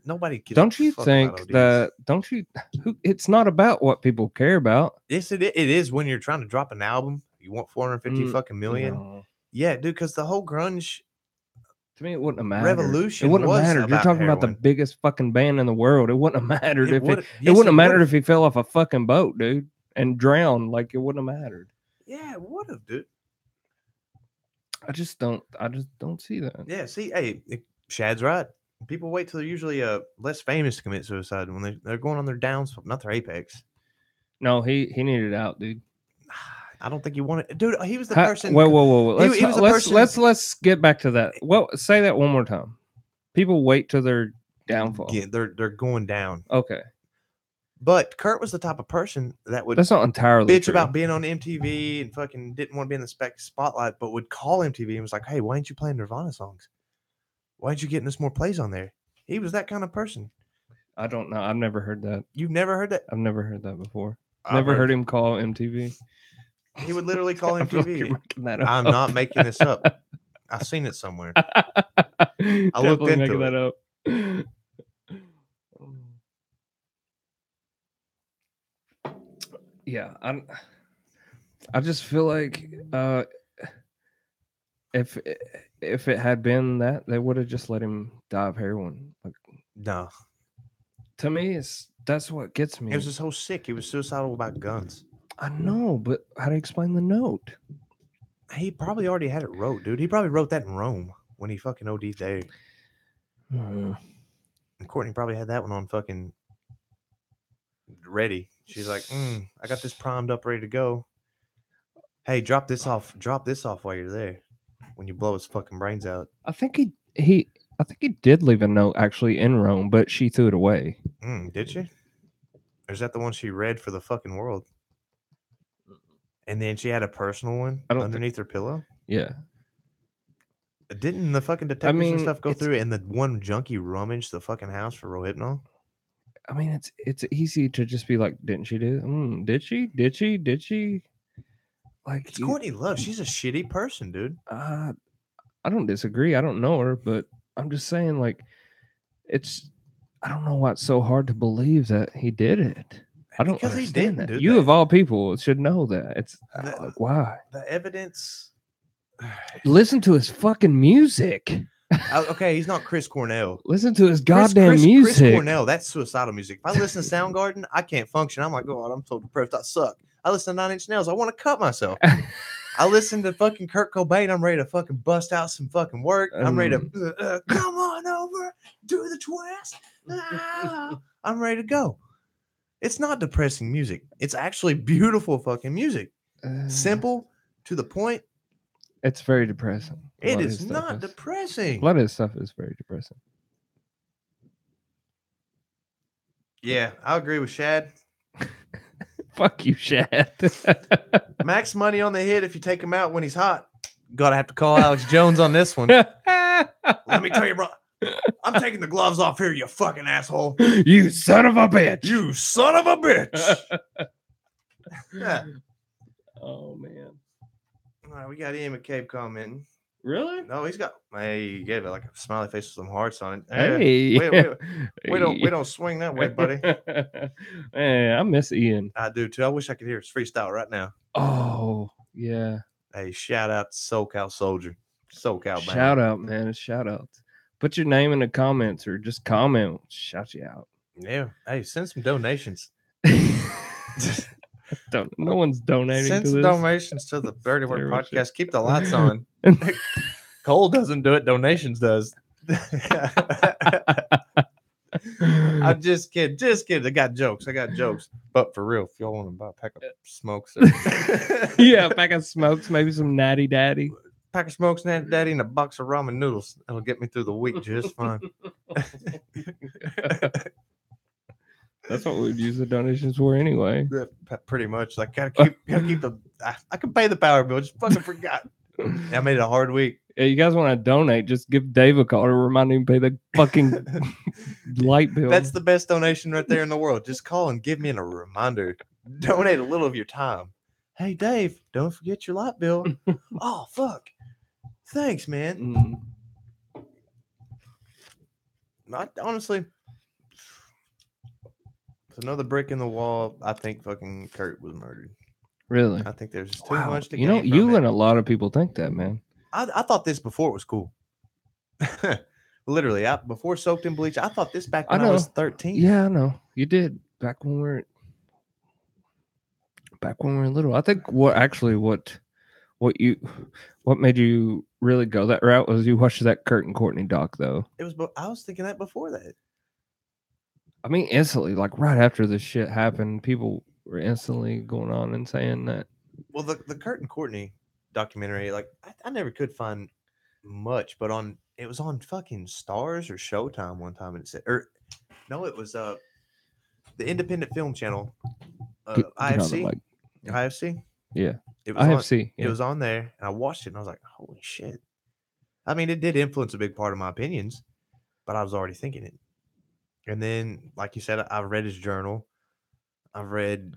Nobody gives Don't a you fuck think about ODs. that? It's not about what people care about. Yes, it is when you're trying to drop an album. You want 450 fucking million. No. Yeah, dude, because the whole grunge. To me, it wouldn't have mattered. Revolution It wouldn't have was mattered. You're about talking about the heroin. biggest fucking band in the world. It wouldn't have mattered if would- it yes, wouldn't have mattered would've. if he fell off a fucking boat, dude, and drowned. Like it wouldn't have mattered. Yeah, it would have, dude. I just don't see that. Yeah, see, hey, Shad's right. People wait till they're usually less famous to commit suicide when they're going on their downs, not their apex. No, he needed out, dude. I don't think he wanted, dude. He was the Ha- person. Whoa. he was the Let's get back to that. Well, say that one more time. People wait till their downfall. Yeah, they're going down. Okay, But Kurt was the type of person that would that's not entirely bitch true. about being on MTV and fucking didn't want to be in the spotlight, but would call MTV and was like, "Hey, why ain't you playing Nirvana songs? Why ain't you getting us more plays on there?" He was that kind of person. I don't know. I've never heard that. You've never heard that? I've never heard that before. I've Never heard him call MTV. He would literally call I feel like MTV. you're making that I'm up. not making this up. I've seen it somewhere. I looked into making it. that up. Yeah, I just feel like if it had been that, they would have just let him die of heroin. Like No, to me, that's what gets me. he was just so sick. He was suicidal about guns. I know, but how do you explain the note? He probably already had it wrote, dude. He probably wrote that in Rome when he fucking OD'd there. Hmm. And Courtney probably had that one on fucking ready. She's like, I got this primed up, ready to go. Hey, drop this off. Drop this off while you're there. When you blow his fucking brains out. I think he did leave a note actually in Rome, but she threw it away. Did she? Or is that the one she read for the fucking world? And then she had a personal one I don't underneath her pillow. Yeah. Didn't the fucking detectives and mean, stuff go it's- through it, and the one junkie rummaged the fucking house for Rohypnol? I mean, it's easy to just be like, didn't she do? Did she? Did she? Did she? Like, It's Courtney Love. She's a shitty person, dude. I don't disagree. I don't know her, but I'm just saying, like, I don't know what's so hard to believe that he did it. I don't Because he understand didn't, that. dude. You That- of all people should know that. It's The- like, why? The evidence. Listen to his fucking music. Okay, he's not Chris Cornell. Listen to his goddamn music. Chris Cornell, that's suicidal music. If I listen to Soundgarden, I can't function. I'm like, God, I'm so depressed. I suck. I listen to 9 Inch Nails. I want to cut myself. I listen to fucking Kurt Cobain. I'm ready to fucking bust out some fucking work. I'm ready to come on over, do the twist. I'm ready to go. It's not depressing music. It's actually beautiful fucking music. Simple, to the point. It's very depressing. A It lot of is his stuff not is- depressing. A lot of his stuff is very depressing. Yeah, I agree with Shad. Fuck you, Shad. Max money on the hit if you take him out when he's hot. Gotta have to call Alex Jones on this one. Let me tell you, bro. I'm taking the gloves off here, you fucking asshole. You son of a bitch. You son of a bitch. Yeah. Oh man. All right, we got Ian McCabe commenting. Really? No, he's got. Hey, he gave it like a smiley face with some hearts on it. Hey. We don't swing that way, buddy. Hey, I miss Ian. I do too. I wish I could hear his freestyle right now. Oh, yeah. Hey, shout out to SoCal Soldier. SoCal man. Shout out, man. Shout out. Put your name in the comments or just comment. We'll shout you out. Yeah. Hey, send some donations. No one's donating Send to some this. donations to the Dirty Word Terrible podcast. shit. Keep the lights on. Cole doesn't do it. Donations does. I'm just kidding. Just kidding. I got jokes. But for real, if y'all want to buy a pack of smokes, Yeah, a pack of smokes, maybe some natty daddy. pack of smokes, Nanny Daddy, and a box of ramen noodles. That'll get me through the week just fine. That's what we'd use the donations for anyway. Pretty much. Like gotta keep the. I can pay the power bill. Just fucking forgot. I made it a hard week. Yeah, you guys want to donate? Just give Dave a call to remind him to pay the fucking light bill. That's the best donation right there in the world. Just call and give me a reminder. Donate a little of your time. Hey, Dave, don't forget your light bill. Oh, fuck. Thanks, man. Honestly, it's another brick in the wall. I think fucking Kurt was murdered. Really? I think there's too Wow. much to You know, gain from you it. and a lot of people think that, man. I thought this before it was cool. Literally, before Soaked in Bleach, I thought this back when I was 13. Yeah, I know. You did back when we were little. I think what made you really go that route was you watched that Kurt and Courtney doc, though. I was thinking that before that. I mean, instantly, like right after this shit happened, people were instantly going on and saying that. Well, the Kurt and Courtney documentary, like I never could find much, but it was on fucking Stars or Showtime one time, and it said, it was the Independent Film Channel, Get on the IFC, mic. Yeah. IFC. Yeah, It was IFC. It was on there, and I watched it, and I was like, holy shit. I mean, it did influence a big part of my opinions, but I was already thinking it. And then, like you said, I've read his journal. I've read,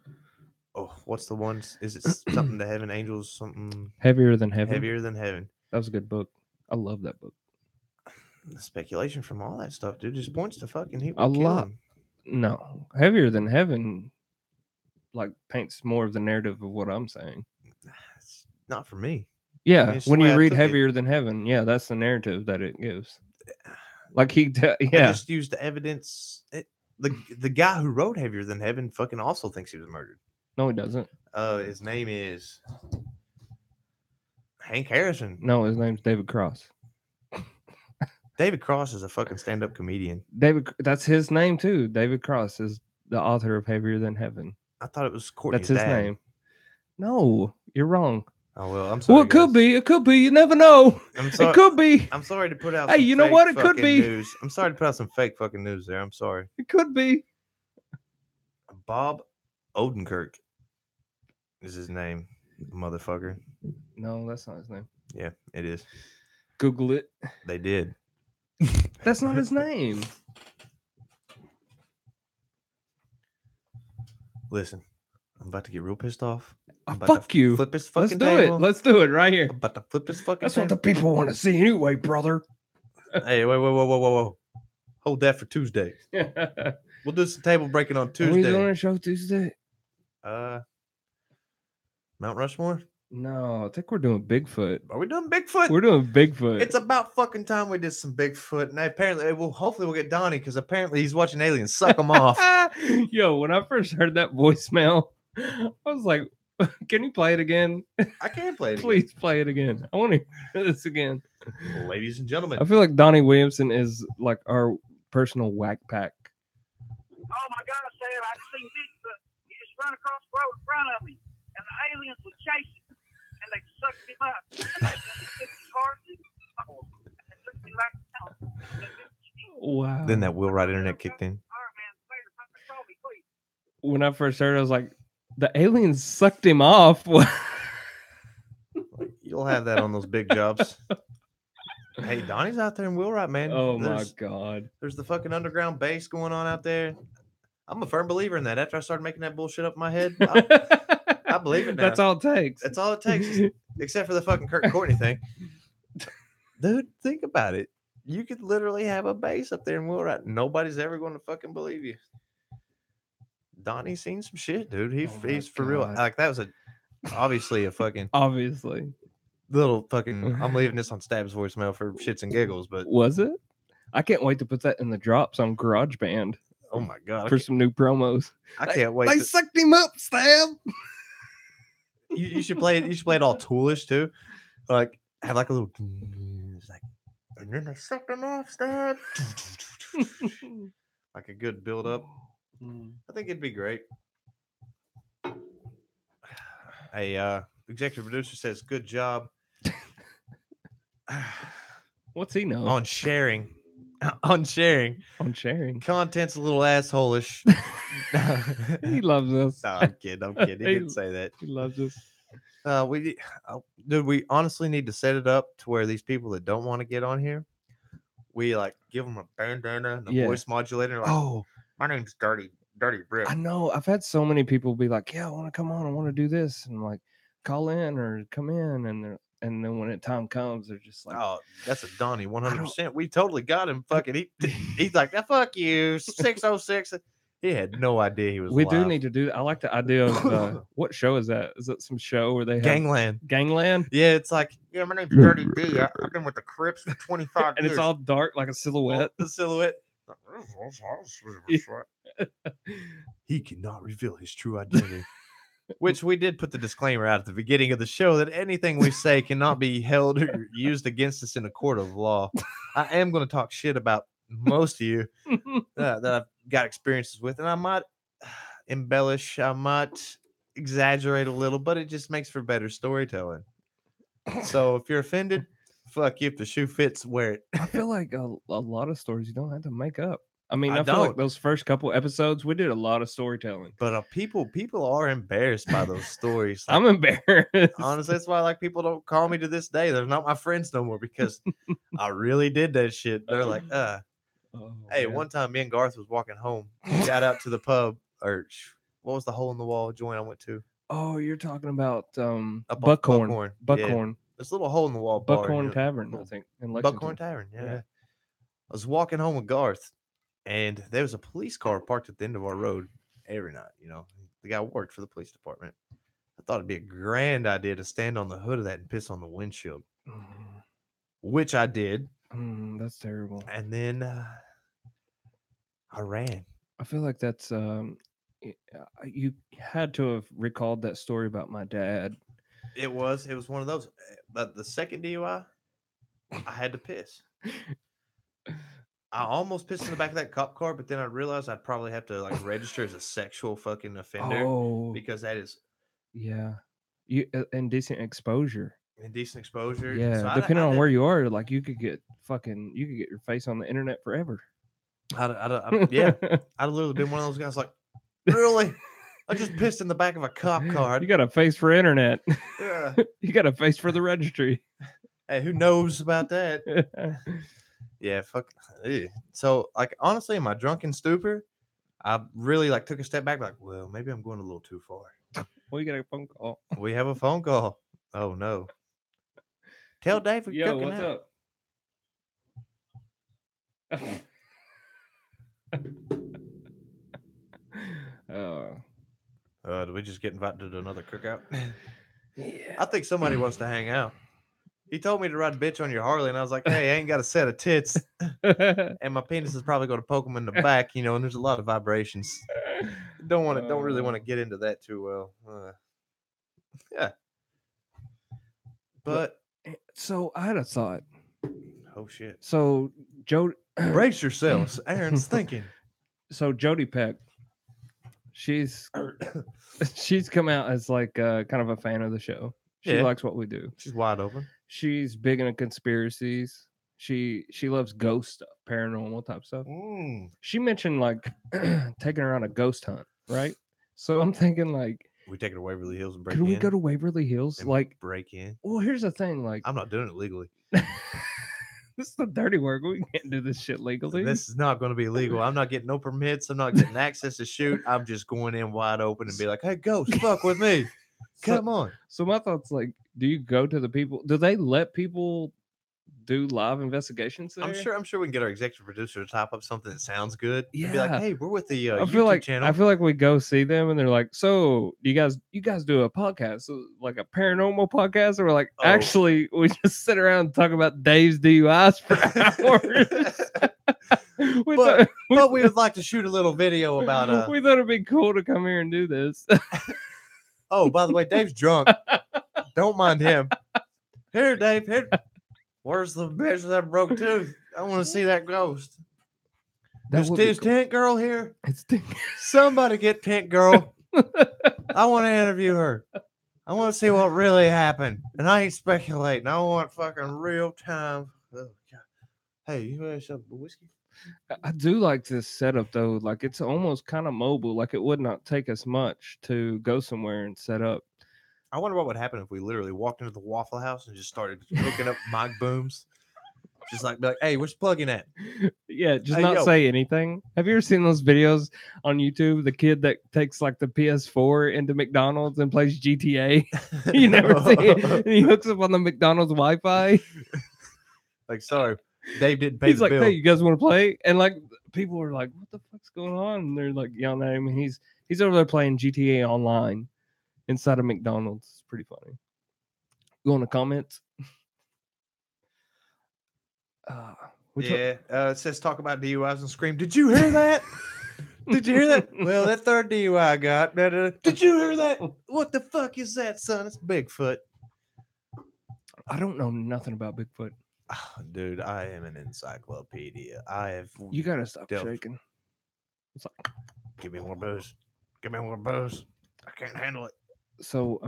what's the ones? Is it something to Heaven, Angels, something Heavier Than Heaven. Heavier Than Heaven? That was a good book. I love that book. The speculation from all that stuff, dude, just points to fucking he A would kill lot. him. No, Heavier Than Heaven, like paints more of the narrative of what I'm saying. It's not for me. Yeah, I mean, it's the when way you I read took it. Heavier Than Heaven, yeah, that's the narrative that it gives. Like I yeah, just used the evidence. The guy who wrote Heavier Than Heaven fucking also thinks he was murdered. no, he doesn't. His name is Hank Harrison. No, his name's David Cross. David Cross is a fucking stand-up comedian. That's his name too. David Cross is the author of Heavier Than Heaven. I thought it was Courtney's That's his dad. name. No, you're wrong. Oh well, I'm sorry. Well, it could guys. be. It could be. You never know. I'm sorry. It could be. I'm sorry to put out. Hey, some you know fake what? It could fucking be. News. I'm sorry to put out some fake fucking news there. I'm sorry. It could be. Bob Odenkirk is his name. motherfucker. No, that's not his name. Yeah, it is. Google it. They did. That's not his name. Listen, I'm about to get real pissed off. I'm about Fuck to you. Flip this Let's fucking do table. it. Let's do it right here. I'm about to flip this fucking That's what the table. people want to see anyway, brother. Hey, whoa. Hold that for Tuesday. We'll do some table breaking on Are we doing Tuesday. a show Tuesday? Mount Rushmore? No, I think we're doing Bigfoot. Are we doing Bigfoot? We're doing Bigfoot. It's about fucking time we did some Bigfoot. And apparently, hopefully we'll get Donnie because apparently he's watching aliens suck him off. Yo, when I first heard that voicemail, I was like, can you play it again? I can play it again. Please play it again. I want to hear this again. Ladies and gentlemen. I feel like Donnie Williamson is like our personal whack pack. Oh my God, Sam, I seen Bigfoot. He just run across the road in front of me, and the aliens were chasing him, and they sucked him up, and they took his heart, and they took him back down. Wow. Then that Will Wright internet kicked in. All right, man, later, call me, please. When I first heard it, I was like, the aliens sucked him off. You'll have that on those big jobs. Hey, Donnie's out there in Will Wright, man. Oh my God. There's the fucking underground base going on out there. I'm a firm believer in that. After I started making that bullshit up in my head, I believe it now. That's all it takes. That's all it takes, except for the fucking Kurt and Courtney thing. Dude, think about it. You could literally have a base up there in Will Wright. Nobody's ever going to fucking believe you. Donnie's seen some shit, dude. He's for real. God. Like that was obviously a fucking Obviously. little fucking. I'm leaving this on Stab's voicemail for shits and giggles, but Was it? I can't wait to put that in the drops on GarageBand oh my god, for some new promos. I can't wait. They sucked him up, Stab. You should play it. You should play it all toolish too. Like have like a little. It's like, and then they sucked him off, Stab. Like a good build up. I think it'd be great. Hey, executive producer says, "Good job What's he know? on sharing." On sharing. On sharing. Content's a little asshole-ish. He loves us. No, I'm kidding. He didn't say that. He loves us. Dude, we honestly need to set it up to where these people that don't want to get on here, we like give them a bandana and a Yeah. voice modulator. Like, Oh, my name's Dirty Brick. I know. I've had so many people be like, "Yeah, I want to come on. I want to do this," and I'm like, "Call in or come in," and then when the time comes, they're just like, Oh, that's a Donnie, 100%. We totally got him. Fucking, he's like, fuck you, 606. He had no idea he was. "We alive. do need to do that." I like the idea of what show is that? Is it some show where they have Gangland. Gangland? Yeah, it's like, yeah, my name's Dirty D. I've been with the Crips for 25 And years. it's all dark like a silhouette. The silhouette. He cannot reveal his true identity. Which we did put the disclaimer out at the beginning of the show that anything we say cannot be held or used against us in a court of law. I am going to talk shit about most of you that I've got experiences with, and I might embellish, I might exaggerate a little, but it just makes for better storytelling. So if you're offended, fuck you. If the shoe fits, wear it. I feel like a lot of stories you don't have to make up. I mean, I I feel like don't. those first couple episodes, we did a lot of storytelling. But people are embarrassed by those stories. I'm embarrassed. Honestly, that's why like people don't call me to this day. They're not my friends no more because I really did that shit. They're like, Oh, hey, man. one time me and Garth was walking home, got out to the pub, or what was the hole in the wall joint I went to? Oh, you're talking about Up on Buckhorn. Yeah. Buckhorn. This little hole in the wall bar. Buckhorn you know, Tavern, I little think, in Lexington. Buckhorn Tavern, yeah. Yeah. I was walking home with Garth, and there was a police car parked at the end of our road every night. You know, the guy worked for the police department. I thought it'd be a grand idea to stand on the hood of that and piss on the windshield, which I did. That's terrible. And then I ran. I feel like that's you had to have recalled that story about my dad. It was one of those. But the second DUI, I had to piss. I almost pissed in the back of that cop car, but then I realized I'd probably have to like register as a sexual fucking offender Oh, because that is yeah. You indecent exposure. indecent exposure. Yeah, So I depending on did- where you are, like you could get your face on the internet forever. yeah, I'd literally been one of those guys like, really? I just pissed in the back of a cop car. You got a face for internet. Yeah. You got a face for the registry. Hey, who knows about that? Yeah, fuck. Ew. So, like, honestly, in my drunken stupor, I really like took a step back, like, well, maybe I'm going a little too far. Well, you got a phone call. We have a phone call. Oh no! Tell Dave we're Yo, cooking what's out. up? Did we just get invited to another cookout? Yeah. I think somebody wants to hang out. He told me to ride a bitch on your Harley, and I was like, hey, I ain't got a set of tits, and my penis is probably going to poke him in the back, you know, and there's a lot of vibrations. Don't really want to get into that too well. Yeah. But So I had a thought. oh shit. So Joe, Brace yourselves. Aaron's thinking. so Jody Peck, she's come out as like kind of a fan of the show. She Yeah. likes what we do. She's wide open. She's big into conspiracies. She loves ghost stuff, paranormal type stuff. She mentioned like taking her on a ghost hunt, right? So I'm thinking like, We take her to Waverly Hills and break could in. we go to Waverly Hills? and Like, break in. well, here's the thing, like, I'm not doing it legally. this is the dirty work. We can't do this shit legally. This is not going to be legal. I'm not getting no permits. I'm not getting access to shoot. I'm just going in wide open and be like, hey, ghost, fuck with me. Come on. So my thoughts, like, do you go to the people? Do they let people do live investigations there? I'm sure we can get our executive producer to type up something that sounds good. And be like, Yeah. hey, we're with the I YouTube feel like channel. I feel like we go see them and they're like, so you guys do a podcast, so, like a paranormal podcast, or we're like, Oh. actually, we just sit around and talk about Dave's DUIs for hours. but we would like to shoot a little video about we thought it'd be cool to come here and do this. Oh, by the way, Dave's drunk. Don't mind him. Here, Dave. Here. Where's the bitch with that broke tooth? I want to see that ghost. That would be Is cool. Tent Girl here? It's Somebody get Tent Girl. I want to interview her. I want to see what really happened. And I ain't speculating. I want fucking real time. Oh, God. Hey, you want some whiskey? I do like this setup though. Like it's almost kind of mobile. Like it would not take us much to go somewhere and set up. I wonder what would happen if we literally walked into the Waffle House and just started hooking up mic booms. Just like, be like, hey, where's plugging at? Yeah, just Hey, not yo. say anything. Have you ever seen those videos on YouTube? The kid that takes like the PS4 into McDonald's and plays GTA. You never see it. And he hooks up on the McDonald's Wi-Fi. Like, sorry, Dave didn't pay He's the like, bill. hey, you guys want to play? And like people are like, what the fuck's going on? And they're like yelling at him. And he's over there playing GTA online inside of McDonald's. It's pretty funny. Go on the comments. It says talk about DUIs and scream. Did you hear that? Did you hear that? Well, that third DUI I got. Did you hear that? What the fuck is that, son? It's Bigfoot. I don't know nothing about Bigfoot. Oh, dude, I am an encyclopedia. I have. You gotta stop Delph. shaking. It's like, Give me more booze. Give me more booze. I can't handle it. so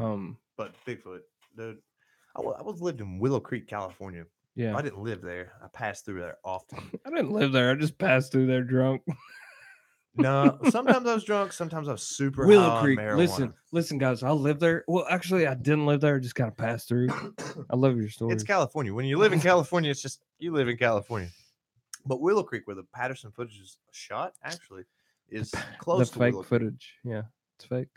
But Bigfoot, dude. I was lived in Willow Creek, California. yeah. I didn't live there. I passed through there often. I didn't live there. I just passed through there drunk. No, sometimes I was drunk. Sometimes I was super high Willow on Creek. marijuana. Listen, guys. I live there. Well, actually, I didn't live there. I just kind of passed through. I love your story. It's California. When you live in California, it's just you live in California. But Willow Creek, where the Patterson footage is shot, actually is close The to fake Willow Creek. footage. Yeah, it's fake.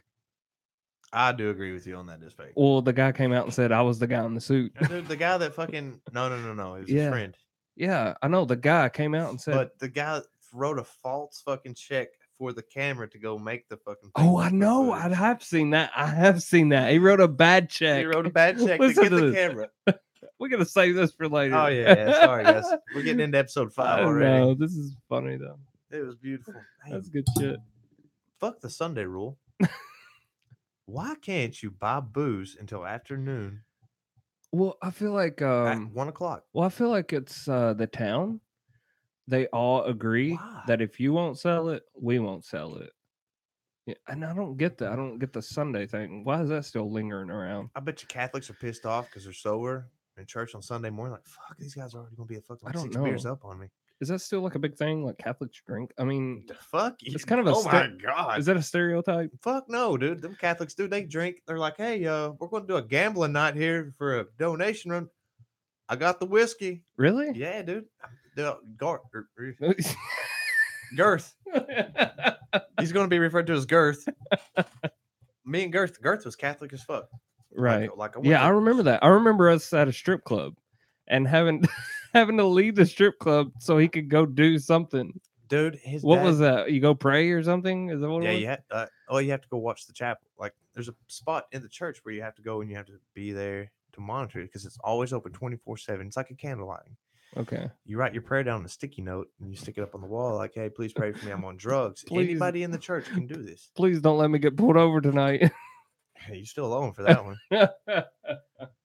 I do agree with you on that. It's fake. Well, the guy came out and said I was the guy in the suit. Dude, the guy that fucking no, it was Yeah. his friend. Yeah, I know. The guy came out and said, But the guy wrote a false fucking check for the camera to go make the fucking. "Oh, I Bigfoot know. I footage. have seen that. I have seen that. He wrote a bad check. He wrote a bad check to Listen get to the this. camera. We're gonna save this for later. Oh yeah. Sorry guys, we're getting into episode 5 already. No, this is funny though. It was beautiful. Hey, That's good shit. fuck the Sunday rule. Why can't you buy booze until afternoon Well, I feel like at 1 o'clock? well, I feel like it's the town. They all agree Why? that if you won't sell it, we won't sell it. Yeah, and I don't get that. I don't get the Sunday thing. Why is that still lingering around? I bet you Catholics are pissed off because they're sober in church on Sunday morning. Like, fuck, these guys are already gonna be a fucking I don't 6 beers know. up on me. Is that still like a big thing? Like Catholics drink? I mean, The fuck? it's kind of a oh my god. is that a stereotype? Fuck no, dude. Them Catholics, dude, they drink. They're like, hey, we're going to do a gambling night here for a donation run. I got the whiskey. Really? Yeah, dude. Girth. He's going to be referred to as Girth. Me and Girth. Girth was Catholic as fuck. Right. Like Yeah, I remember that. I remember us at a strip club and having to leave the strip club so he could go do something. Dude, his what dad, was that? You go pray or something? Is that what yeah, it was? you have to go watch the chapel. Like, there's a spot in the church where you have to go and you have to be there to monitor it because it's always open 24/7. It's like a candle lighting. Okay. You write your prayer down on a sticky note and you stick it up on the wall. Like, hey, please pray for me. I'm on drugs. Please. Anybody in the church can do this. Please don't let me get pulled over tonight. Hey, you're still alone for that one.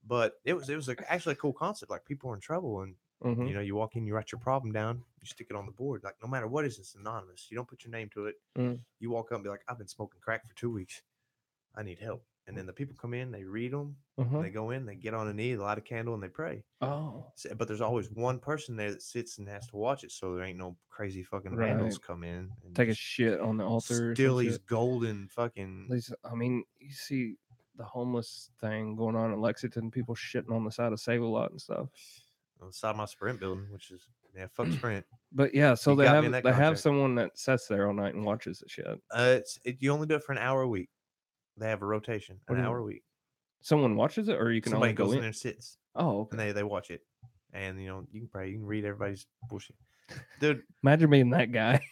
But it was actually a cool concept. Like, people are in trouble and Mhm. you know, you walk in, you write your problem down, you stick it on the board. Like, no matter what it is, it's anonymous. You don't put your name to it. Mm. You walk up and be like, I've been smoking crack for 2 weeks. I need help. And then the people come in, they read them, Uh-huh. they go in, they get on a knee, they light a candle, and they pray. Oh. But there's always one person there that sits and has to watch it, so there ain't no crazy fucking Right. vandals come in and Take a just shit on the altar. or steal some these shit. golden fucking. I mean, you see the homeless thing going on in Lexington, people shitting on the side of Save-A-Lot and stuff. Inside my Sprint building, which is fuck Sprint. But yeah, so You they got me have in that they have contract. someone that sits there all night and watches the shit. You only do it for an hour a week. They have a rotation, What an do you hour mean? a week. Someone watches it, or you can Somebody only go goes in in. there and sits, Oh, okay. and they watch it, and you know, you can pray, you can read everybody's bullshit, dude. Imagine being that guy.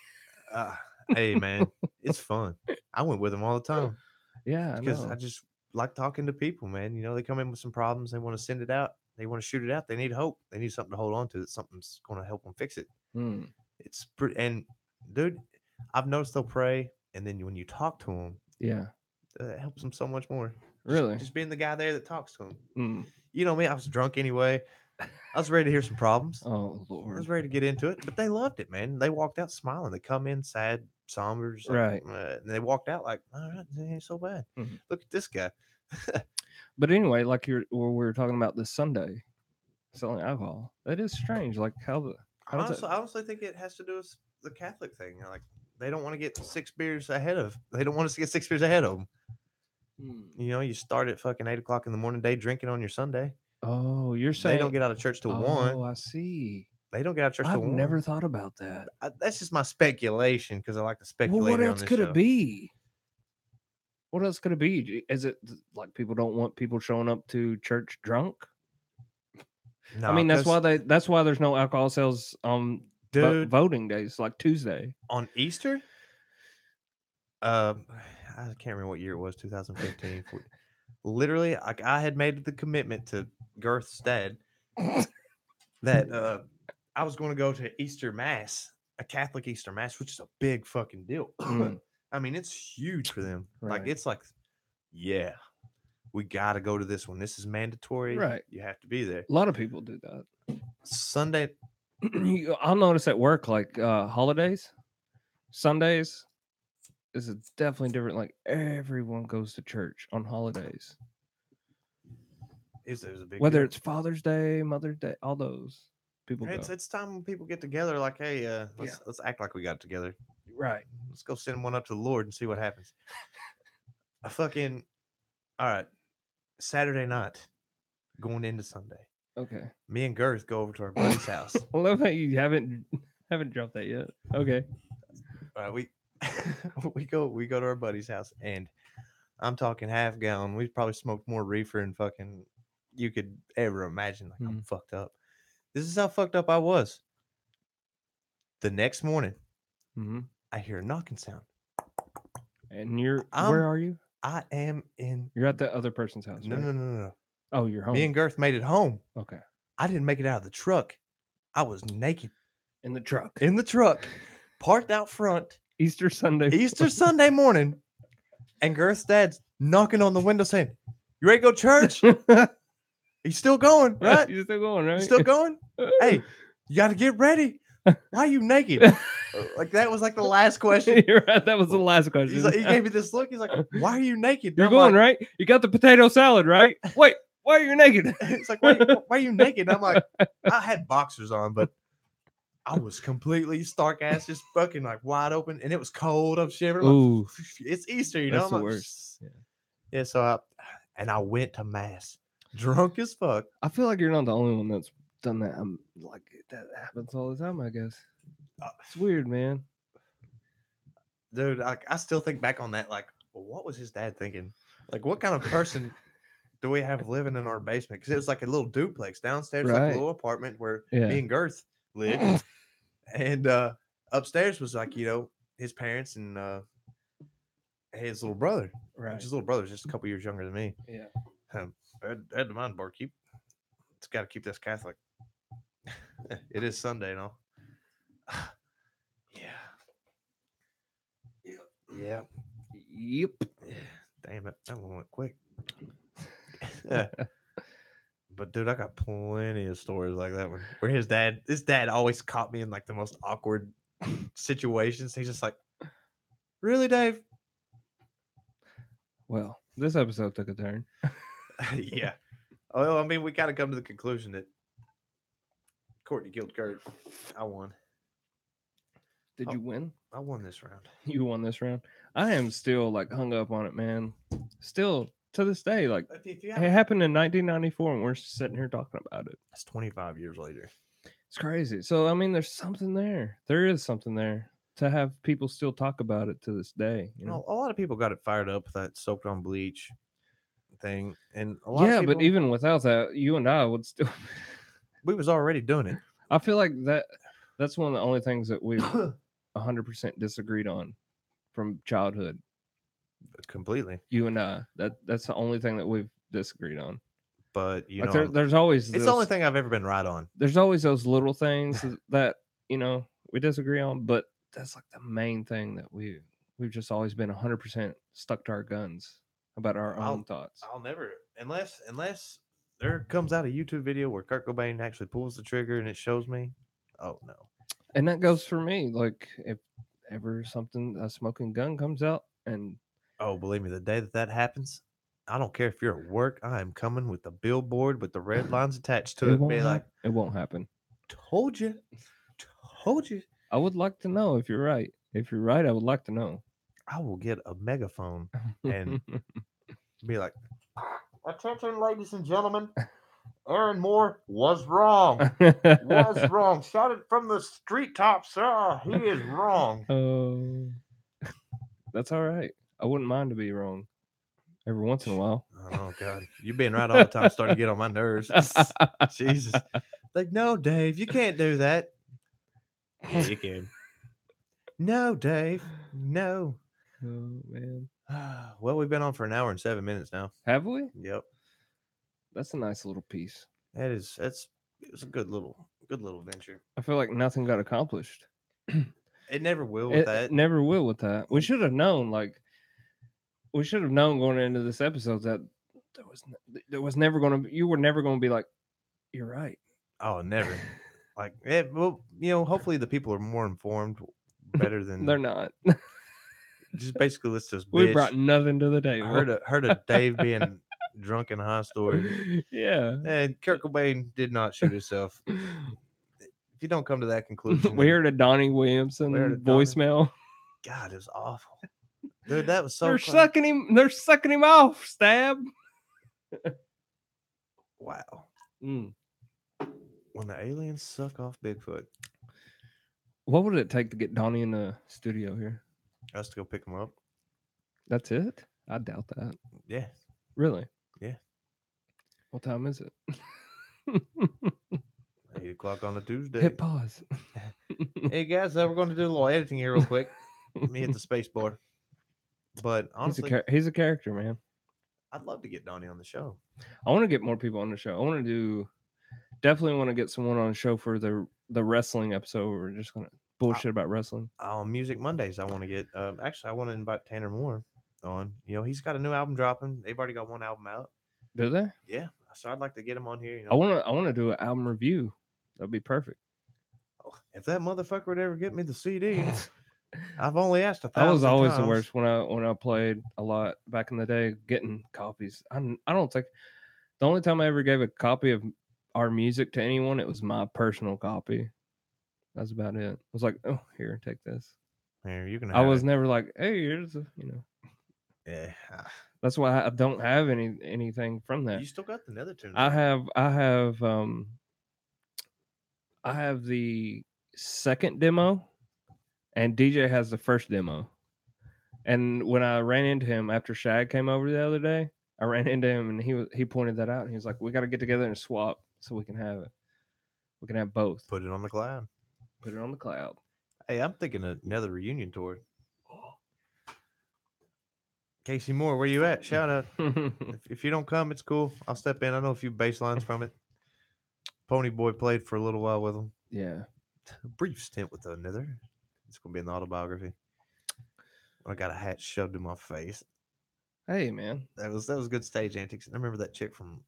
Hey man, it's fun. I went with them all the time Yeah, I because know. I just like talking to people, man. You know, they come in with some problems, they want to send it out, they want to shoot it out, they need hope, they need something to hold on to, that something's going to help them fix it. Hmm. It's pretty, and dude, I've noticed they'll pray, and then when you talk to them, Yeah. it helps them so much more. Really? Just being the guy there that talks to them. Mm. You know me, I was drunk anyway. I was ready to hear some problems. Oh I Lord. was ready to get into it, but they loved it, man. They walked out smiling. They come in sad, somber, just like, Right. and they walked out like, all right, it ain't so bad. Mhm. Look at this guy. But anyway, like we were talking about this Sunday, selling alcohol. That is strange. Like how does I that? honestly think it has to do with the Catholic thing. Like, they don't want to get 6 beers ahead of. They don't want us to get 6 beers ahead of them. Hmm. You know, you start at fucking 8 o'clock in the morning, day drinking on your Sunday. Oh, you're saying They don't get out of church till 1. Oh, I see. They don't get out of church till I've 1. never thought about that. That's just my speculation because I like to speculate. Well, what here on else this could show. it be? What else could it be? Is it like people don't want people showing up to church drunk? No, I mean, that's 'cause, why there's no alcohol sales on dude, voting days, like Tuesday. on Easter. I can't remember what year it was, 2015. Literally, I had made the commitment to Girth's dad that I was going to go to Easter Mass, a Catholic Easter Mass, which is a big fucking deal. Mm. I mean, it's huge for them. Like, Right. it's like, yeah, we got to go to this one. This is mandatory. Right. You have to be there. A lot of people do that. Sunday. I'll notice at work, like holidays, Sundays is definitely different. Like everyone goes to church on holidays, There's a big whether deal. it's Father's Day, Mother's Day, all those people go. It's time when people get together. Like, hey, let's act like we got together. Right. Let's go send one up to the Lord and see what happens. All right. Saturday night, going into Sunday. Okay. Me and Girth go over to our buddy's house. I love how you haven't dropped that yet. Okay. All right, we go to our buddy's house, and I'm talking half gallon. We probably smoked more reefer and fucking you could ever imagine. Like, I'm fucked up. This is how fucked up I was. The next morning, I hear a knocking sound. And where are you? I am in. You're at the other person's house. No, right? no. Oh, you're home. Me and Girth made it home. Okay. I didn't make it out of the truck. I was naked In the truck. in the truck, parked out front. Easter Sunday Morning, and Girth's dad's knocking on the window saying, "You ready to go to church? He's still going, right? You're still going, right? You still going? Hey, you got to get ready. Why are you naked?" Like, that was like the last question. You're right. That was the last question. He's like, he gave me this look. He's like, "Why are you naked?" You're I'm going, like, right? You got the potato salad, right? Wait, why are you naked? It's like, why are you naked? And I'm like, I had boxers on, but I was completely stark ass, just fucking like wide open, and it was cold. I'm shivering. I'm Ooh, like, it's Easter, you know. that's I'm the like, worst. Yeah. yeah. So I went to mass, drunk as fuck. I feel like you're not the only one that's done that. I'm like that happens all the time. I guess it's weird, man. Dude, I still think back on that. Like, well, what was his dad thinking? Like, what kind of person do we have living in our basement? Because it was like a little duplex downstairs, like a Right. little apartment where Yeah. me and Girth lived, and upstairs was like his parents and his little brother. Right. His little brother's just a couple years younger than me. Yeah. I had to mind barkeep. It's got to keep this Catholic. It is Sunday, and all. Yeah. Yeah. Yep. Damn it, that one went quick. Yeah. But dude, I got plenty of stories like that one where his dad always caught me in like the most awkward situations. He's just like, "Really, Dave?" Well, this episode took a turn. Yeah. Well, I mean, we gotta come to the conclusion that Courtney killed Kurt. I won. Did you win? I won this round. You won this round. I am still like hung up on it, man. Still to this day, like If you it happened in 1994, and we're sitting here talking about it. That's 25 years later. It's crazy. So I mean, there's something there. There is something there to have people still talk about it to this day. You know? A lot of people got it fired up with that soaked on bleach thing, and a lot Yeah, of people, but even without that, you and I would still. we was already doing it. I feel like that's one of the only things that we've 100% disagreed on from childhood. Completely. You and I. That's the only thing that we've disagreed on. But you Like know, there's always it's the only thing I've ever been right on. There's always those little things that we disagree on, but that's like the main thing that we've just always been 100% stuck to our guns about our own thoughts. I'll never, unless there comes out a YouTube video where Kurt Cobain actually pulls the trigger and it shows me. Oh no. And that goes for me. Like if ever a smoking gun comes out, and Oh, believe me, the day that happens, I don't care if you're at work. I am coming with the billboard with the red lines attached to it. Be like, it won't happen. told you. I would like to know if you're right. If you're right, I would like to know. I will get a megaphone and be like, attention, ladies and gentlemen. Aaron Moore was wrong. Was wrong. Shot it from the street tops. He is wrong. Oh, that's all right. I wouldn't mind to be wrong every once in a while. Oh God, you being right all the time starting to get on my nerves. Jesus, like no, Dave, you can't do that. Yeah, you can. No, Dave, no. Oh man. Well, we've been on for an hour and 7 minutes now. Have we? Yep, That's a nice little piece. it was a good little venture. I feel like nothing got accomplished. It never will with that. It never will with that. We should have known. We should have known going into this episode that there was never going to. You were never going to be like, you're right. Oh, never. Like, well, hopefully the people are more informed, better than They're not. just basically let's just. We brought nothing to the table. Heard of Dave being drunk and high story. Yeah. And Kurt Cobain did not shoot himself. If you don't come to that conclusion, We heard a Donnie Williamson voicemail. God, it was awful. Dude, that was so. They're sucking him off. Stab. Wow. Mm. When the aliens suck off Bigfoot. What would it take to get Donnie in the studio here? Us to go pick him up. That's it? I doubt that. Yeah. Really? Yeah. What time is it? 8 o'clock on a Tuesday. Hit pause. Hey guys, we're going to do a little editing here real quick. Let me hit the space bar. But honestly, he's a character, man. I'd love to get Donnie on the show. I want to get more people on the show. Definitely want to get someone on the show for the wrestling episode. We're just gonna bullshit about wrestling. On Music Mondays, I want to get. Actually, I want to invite Tanner Moore on. He's got a new album dropping. They've already got one album out. Do they? Yeah. So I'd like to get him on here. I want to do an album review. That'd be perfect. If that motherfucker would ever get me the CD, I've only asked 1,000 I was always times. the worst when I played a lot back in the day, getting copies. I don't think the only time I ever gave a copy of our music to anyone, it was my personal copy. That's about it. I was like, oh, here, take this. Here, you can I have was it. never like, hey, here's a, Yeah. That's why I don't have anything from that. You still got the nether tunes. I have the second demo, and DJ has the first demo. And when I ran into him after Shag came over the other day, I ran into him and he pointed that out and he was like, "We got to get together and swap so we can have it. We can have both. Put it on the cloud. Put it on the cloud." Hey, I'm thinking of another reunion tour. Casey Moore, where you at? Shout out. If you don't come, it's cool. I'll step in. I know a few bass lines from it. Pony Boy played for a little while with him. Yeah. A brief stint with the Nether. It's gonna be in the autobiography. I got a hat shoved in my face. Hey, man. That was good stage antics. I remember that chick from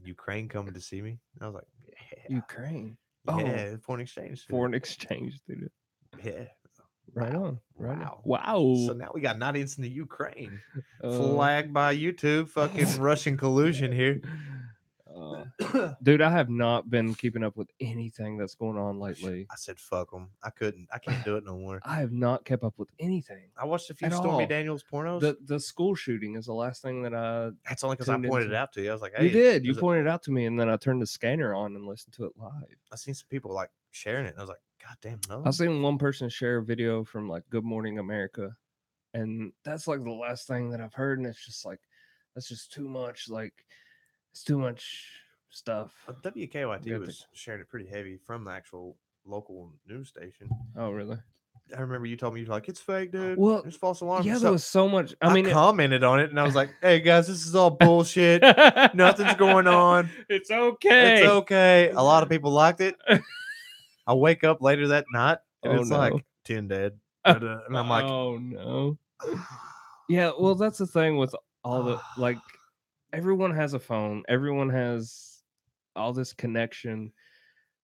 Ukraine coming to see me. I was like, yeah, Ukraine. yeah, foreign exchange. Student. Foreign exchange student. Yeah. Right Wow. on. Right Wow. On. Wow. So now we got an audience in the Ukraine. Uh, Flagged by YouTube. Fucking Russian collusion here. Dude, I have not been keeping up with anything that's going on lately. I said, fuck them. I can't do it no more. I have not kept up with anything. I watched a few At Stormy all. Daniels pornos. The school shooting is the last thing that I. That's only because I tuned pointed into. it out to you. I was like, hey. You did. You there's a- pointed it out to me, and then I turned the scanner on and listened to it live. I seen some people like sharing it. And I was like, God damn, no. I seen one person share a video from like Good Morning America, and that's like the last thing that I've heard, and it's just like that's just too much. Like it's too much stuff. WKYT Good was sharing it pretty heavy from the actual local news station. Oh, really? I remember you told me you're like, it's fake, dude. Well, it's false alarm. Yeah, So there was so much. I mean, commented on it, and I was like, hey guys, this is all bullshit. Nothing's going on. It's okay. It's okay. A lot of people liked it. I wake up later that night, and Oh, it's no. like 10 dead. And I'm like, oh no. Yeah, well, that's the thing with all the like, everyone has a phone. Everyone has all this connection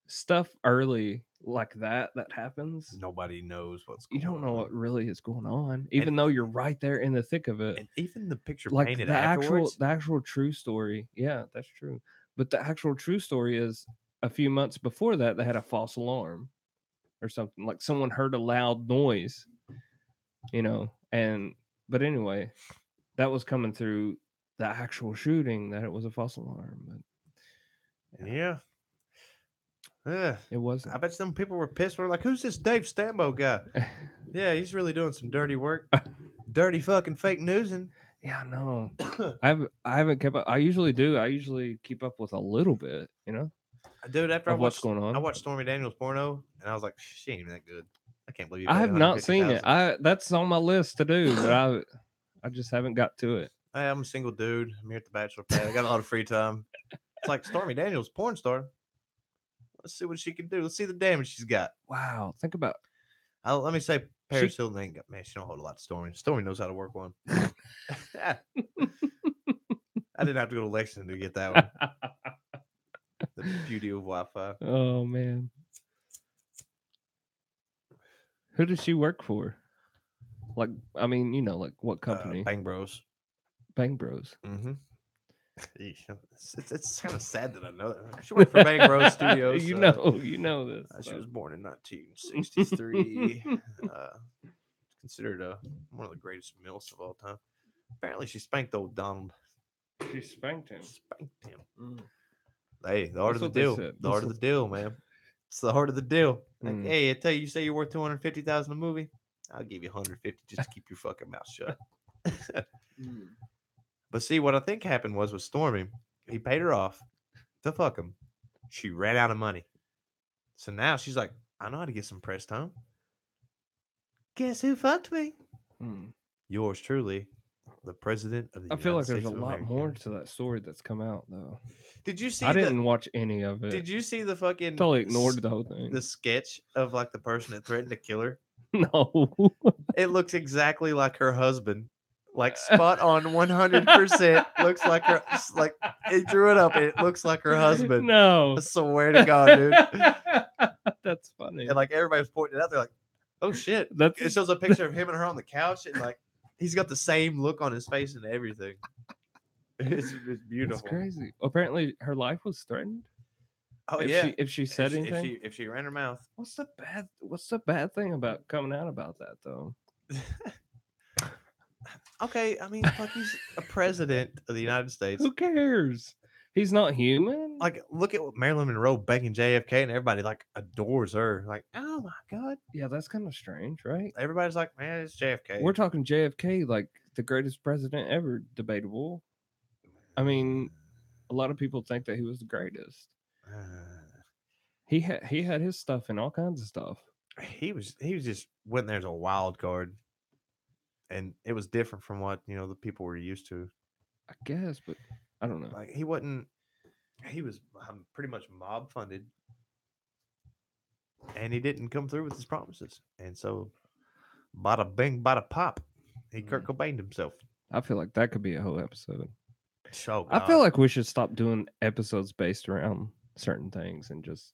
stuff early like that happens. nobody knows what's You going don't know on. what really is going on, even though you're right there in the thick of it. And even the picture Like painted the afterwards. actual true story. Yeah, that's true. But the actual true story is a few months before that they had a false alarm or something. Like someone heard a loud noise, but anyway, that was coming through the actual shooting that it was a false alarm. But Yeah. Yeah. it wasn't. I bet some people were pissed. We're like, who's this Dave Stambo guy? Yeah, he's really doing some dirty work. Dirty fucking fake news. And Yeah, no. I haven't kept up. I usually do. I usually keep up with a little bit, dude, after I of what's watched going on. I watched Stormy Daniels porno, and I was like, she ain't even that good. I can't believe you I paid have not seen it. $150,000. That's on my list to do, but I just haven't got to it. Hey, I'm a single dude. I'm here at the bachelor pad. I got a lot of free time. It's like Stormy Daniels, porn star. Let's see what she can do. Let's see the damage she's got. Wow, think about. Let me say, Paris Hilton ain't got, man, she don't hold a lot to Stormy. Stormy knows how to work one. I didn't have to go to Lexington to get that one. The beauty of Wi-Fi. Oh man, who does she work for? Like, I mean, like what company? Bang Bros. Bang Bros. Mm-hmm. It's kind of sad that I know that. She worked for Bang Bros Studios. you know this. She was born in 1963. Considered one of the greatest MILFs of all time. Apparently, she spanked old Donald. She spanked him. Spanked him. Mm. Hey, the art That's of the what they deal. said. The art of the deal, man. It's the heart of the deal. Like, Mm. hey, I tell you, you say you're worth $250,000 a movie. I'll give you $150 just to keep your fucking mouth shut. Mm. But see, what I think happened was with Stormy, he paid her off to fuck him. She ran out of money. So now she's like, I know how to get some press time. Guess who fucked me? Mm. Yours truly, the president of the I feel like United there's a States of lot America. more to that story that's come out though. Did you see I didn't watch any of it. Did you see the fucking Totally ignored the whole thing. the sketch of like the person that threatened to kill her? No. It looks exactly like her husband. Like spot on 100% looks like her, like he drew it up and it looks like her husband. No. I swear to God, dude. That's funny. And like everybody was pointing it out, they're like, oh shit. That's It shows a picture of him and her on the couch, and like he's got the same look on his face and everything. It's That's beautiful. crazy. Apparently her life was threatened. Oh if yeah. she said anything, If she ran her mouth. what's the bad thing about coming out about that though? Okay, I mean, fuck, he's a president of the United States. Who cares? He's not human. Like, look at what Marilyn Monroe begging JFK, and everybody like adores her. Like, oh my god, Yeah, that's kind of strange, right? everybody's like, man, it's JFK. We're talking JFK, like the greatest president ever. Debatable. I mean, a lot of people think that he was the greatest. He had his stuff and all kinds of stuff. He was just went there as a wild card, and it was different from what the people were used to. I guess, but I don't know. Like he wasn't. He was pretty much mob funded, and he didn't come through with his promises. And so, bada bing, bada pop, he Kurt Cobained himself. I feel like that could be a whole episode. So I feel like we should stop doing episodes based around certain things and just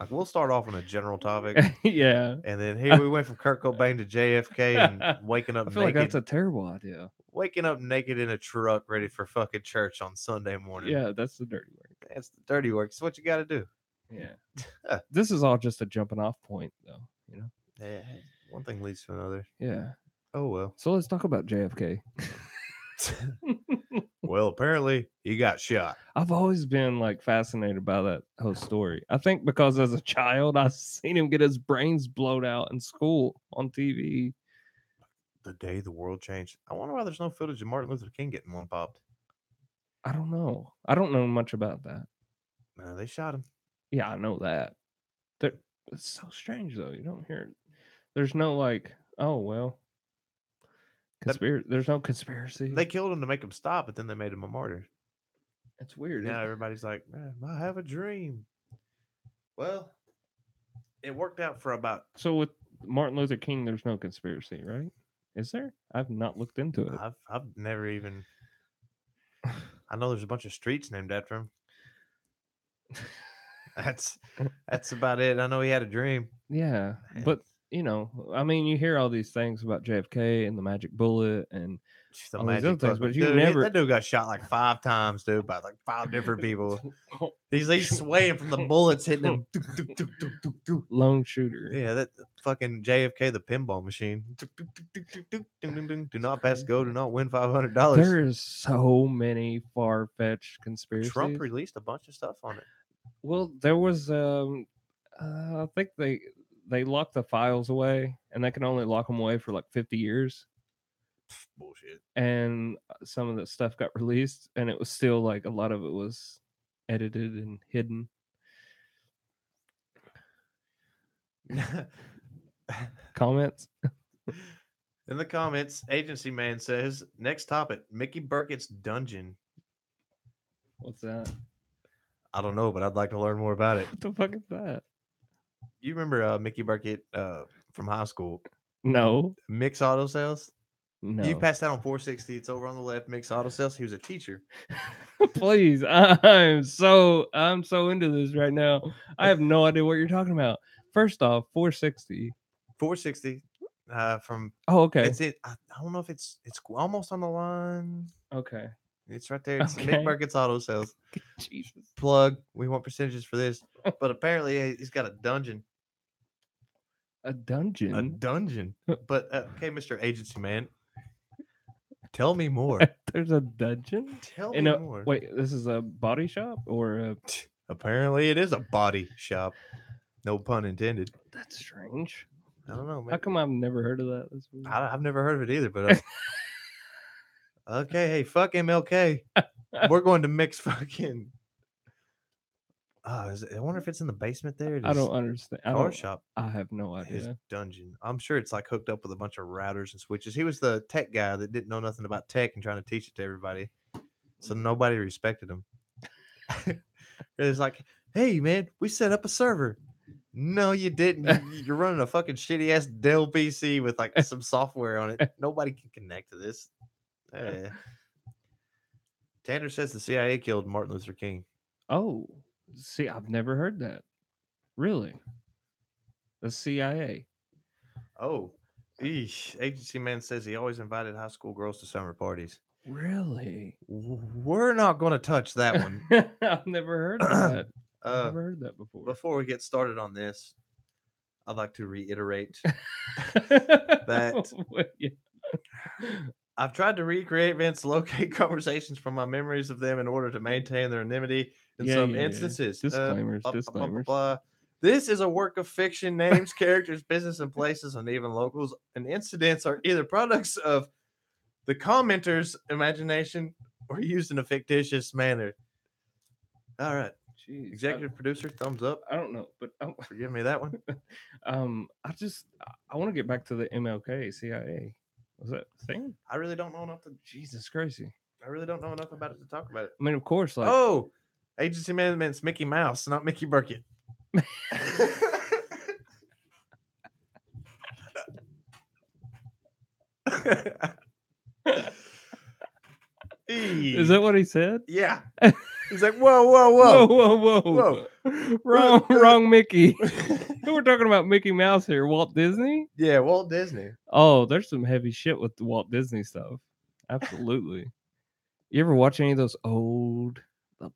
like we'll start off on a general topic, yeah. and then here we went from Kurt Cobain to JFK and waking up I feel naked. like that's a terrible idea. Waking up naked in a truck, ready for fucking church on Sunday morning. Yeah, that's the dirty work. That's the dirty work. It's what you got to do. Yeah. This is all just a jumping off point, though. Yeah, one thing leads to another. Yeah. Oh well. So let's talk about JFK. Well, apparently he got shot. I've always been like fascinated by that whole story. I think because as a child, I seen him get his brains blown out in school on TV. The day the world changed. I wonder why there's no footage of Martin Luther King getting one popped. I don't know. I don't know much about that. No, they shot him. Yeah, I know that. It's so strange though. You don't hear it. There's no like, oh well. There's no conspiracy. They killed him to make him stop, but then they made him a martyr. It's weird. Now everybody's like, man, I have a dream. Well, it worked out for about. So with Martin Luther King, there's no conspiracy, right? Is there? I've not looked into it. I've never even. I know there's a bunch of streets named after him. That's about it. I know he had a dream. Yeah, but I mean, you hear all these things about JFK and the magic bullet and The all these other magic things, bullet. but you Dude, never. That dude got shot like 5 times, dude, by like 5 different people. He's swaying from the bullets hitting him. Lone shooter. Yeah, that fucking JFK, the pinball machine. Do not pass go. Do not win $500. There is so many far-fetched conspiracies. Trump released a bunch of stuff on it. Well, there was I think they locked the files away, and they can only lock them away for like 50 years. Bullshit. And some of the stuff got released, and it was still like a lot of it was edited and hidden. Comments? In the comments, Agency Man says, next topic, Mickey Burkett's dungeon. What's that? I don't know, but I'd like to learn more about it. What the fuck is that? You remember Mickey Burkett from high school? No. Mix Auto Sales? No. You passed that on 460. It's over on the left. Mix Auto Sales. He was a teacher. Please, I'm so into this right now. I have no idea what you're talking about. First off, 460. 460 from. Oh, okay. It's it. I don't know if it's almost on the line. Okay. It's right there. It's Okay. Mick Burkett's Auto Sales. Jesus. Plug. We want percentages for this. But apparently he's got a dungeon. A dungeon? A dungeon. But okay, Mr. Agency Man. Tell me more. There's a dungeon? Tell me more. Wait, this is a body shop or a... Apparently it is a body shop. No pun intended. That's strange. I don't know. How come I've never heard of that? I've never heard of it either, but okay, hey, fuck MLK. We're going to mix fucking. I wonder if it's in the basement there. I don't understand. Car shop. I have no idea. His dungeon. I'm sure it's like hooked up with a bunch of routers and switches. He was the tech guy that didn't know nothing about tech and trying to teach it to everybody. So nobody respected him. It's like, hey man, we set up a server. No, you didn't. You're running a fucking shitty ass Dell PC with like some software on it. Nobody can connect to this. Tanner says the CIA killed Martin Luther King. Oh, see, I've never heard that. Really? The CIA. Oh, eesh. Agency Man says he always invited high school girls to summer parties. Really? We're not going to touch that one. I've never heard of that. I've never heard that before. Before we get started on this, I'd like to reiterate Yeah. I've tried to recreate events, locate conversations from my memories of them in order to maintain their anonymity in some instances. Disclaimers. Blah, blah, blah, blah, Disclaimers. blah. This is a work of fiction. Names, characters, business, and places, and even locals and incidents are either products of the commenter's imagination or used in a fictitious manner. All right. Jeez, Executive producer, thumbs up. I don't know, but Forgive me that one. I want to get back to the MLK CIA. Was that a thing? I really don't know enough to. Jesus crazy. I really don't know enough about it to talk about it. I mean, of course, like Oh, agency management's Mickey Mouse, not Mickey Burkett. is that what he said? Yeah. He's like, whoa, whoa, whoa. Whoa. Wrong Mickey. Who we're talking about Mickey Mouse here? Walt Disney? Yeah, Walt Disney. Oh, there's some heavy shit with the Walt Disney stuff. Absolutely. You ever watch any of those old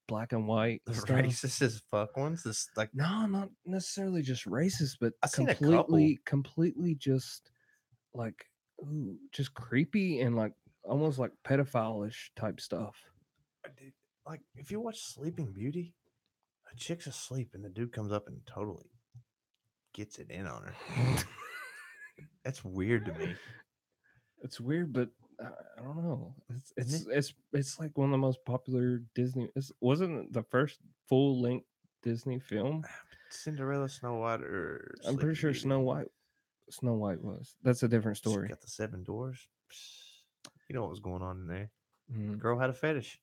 black and white The stuff? racist as fuck ones. This like No, not necessarily just racist, but I've seen a couple. completely just like just creepy and like almost like pedophile-ish type stuff. dude, like if you watch Sleeping Beauty, a chick's asleep and the dude comes up and totally gets it in on her. That's weird to me. It's weird, but I don't know. It's like one of the most popular Disney. Wasn't it the first full-length Disney film? Cinderella, Snow White, or I'm pretty sure Snow White was. That's a different She story. got the 7 dwarfs. You know what was going on in there. Mhm. Girl had a fetish.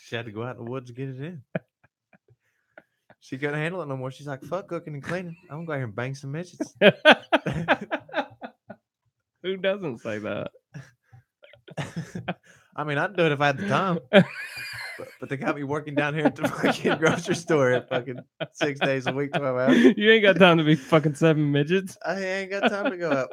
She had to go out in the woods to get it in. She couldn't handle it no more. She's like, fuck cooking and cleaning. I'm gonna go out here and bang some midgets. Who doesn't say that? I mean, I'd do it if I had the time. But they got me working down here at the fucking grocery store at fucking 6 days a week, 12 hours. You ain't got time to be fucking 7 midgets. I ain't got time to go out.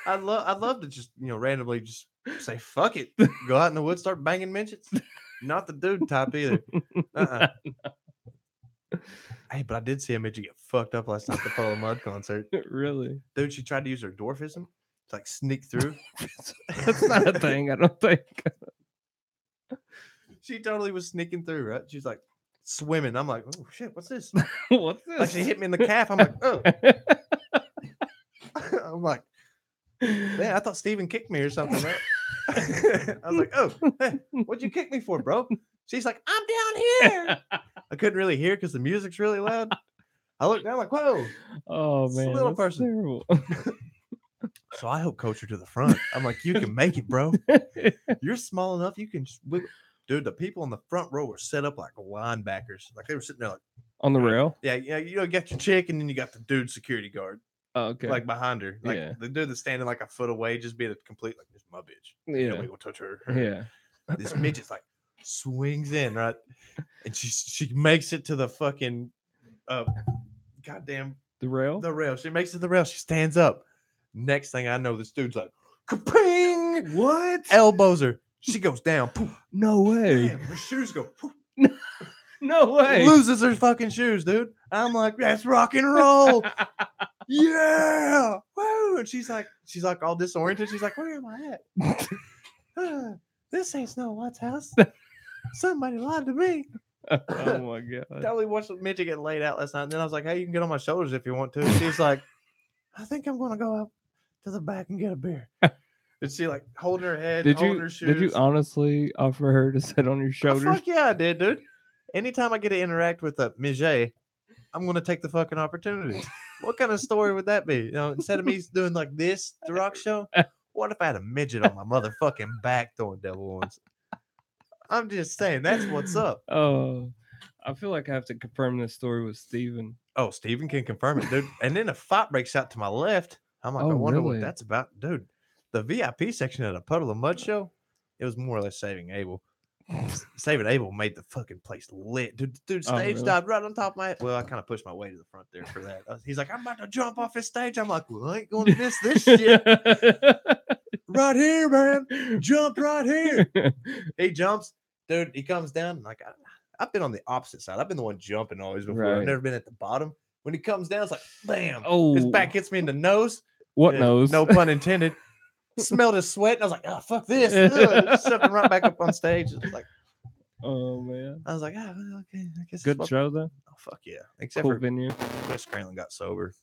I'd love to just randomly just say fuck it, go out in the woods, start banging midgets. Not the dude type either. Hey, but I did see a midget get fucked up last night at the Puddle of Mud concert. Really? Dude, she tried to use her dwarfism to like sneak through. That's not a thing, I don't think. She totally was sneaking through, right? She's like swimming. I'm like, oh shit, what's this? What's this? Like she hit me in the calf. I'm like, oh. I'm like, man, I thought Steven kicked me or something, right? I was like, oh, hey, what'd you kick me for, bro? She's like, I'm down here. I couldn't really hear because the music's really loud. I looked down like, whoa. Oh It's a man, little that's person. terrible. So I helped coach her to the front. I'm like, you can make it, bro. You're small enough. You can just wiggle. Dude, the people in the front row were set up like linebackers. Like they were sitting there like On the rail? yeah, you got your chick and then you got the dude security guard Oh, okay. like behind her. Like Yeah. the dude that's standing like a foot away, just being a complete like this is my bitch. Yeah. Nobody will touch her. Yeah. This midget's like swings in, right? And she makes it to the fucking goddamn The rail? the rail. She makes it to the rail. She stands up. Next thing I know, this dude's like, kaping! What? Elbows her. She goes down. Poof. No way. Damn, her shoes go. Poof. No way. Loses her fucking shoes, dude. I'm like, that's rock and roll. Yeah. Woo. And she's like all disoriented. She's like, where am I at? This ain't Snow White's house. Somebody lied to me. Oh my god. Totally watched the midget get laid out last night. And then I was like, hey, you can get on my shoulders if you want to. She's like, I think I'm gonna go up to the back and get a beer. And she like holding her head, holding her shoes. Did you honestly offer her to sit on your Oh, shoulders? fuck yeah, I did, dude. Anytime I get to interact with a midget, I'm gonna take the fucking opportunity. What kind of story would that be? Instead of me doing like this, the rock show, what if I had a midget on my motherfucking back throwing devil ones? I'm just saying, that's what's up. Oh, I feel like I have to confirm this story with Steven. Oh, Steven can confirm it, dude. And then a fight breaks out to my left. I'm like, Oh, I wonder really? what that's about, dude. The VIP section at a Puddle of Mud show, it was more or less Saving Abel. Saving Abel made the fucking place lit. Dude, Oh, stage really? dived right on top of my head. Well, I kind of pushed my way to the front there for that. He's like, I'm about to jump off this stage. I'm like, well, I ain't going to miss this shit. Right here, man. Jump right here. He jumps. dude, he comes down. Like, I've been on the opposite side. I've been the one jumping always before. I've Right. never been at the bottom. When he comes down, it's like, bam. His Oh, back hits me in the nose. what Yeah, nose? No pun intended. Smelled his sweat. And I was like, oh, fuck this. Ugh. Shoved him right back up on stage. It was like, Oh man, I was like, ah, well, okay. I guess good it's show though. Oh, fuck yeah. Except Cool for venue. Wes Scranton got sober.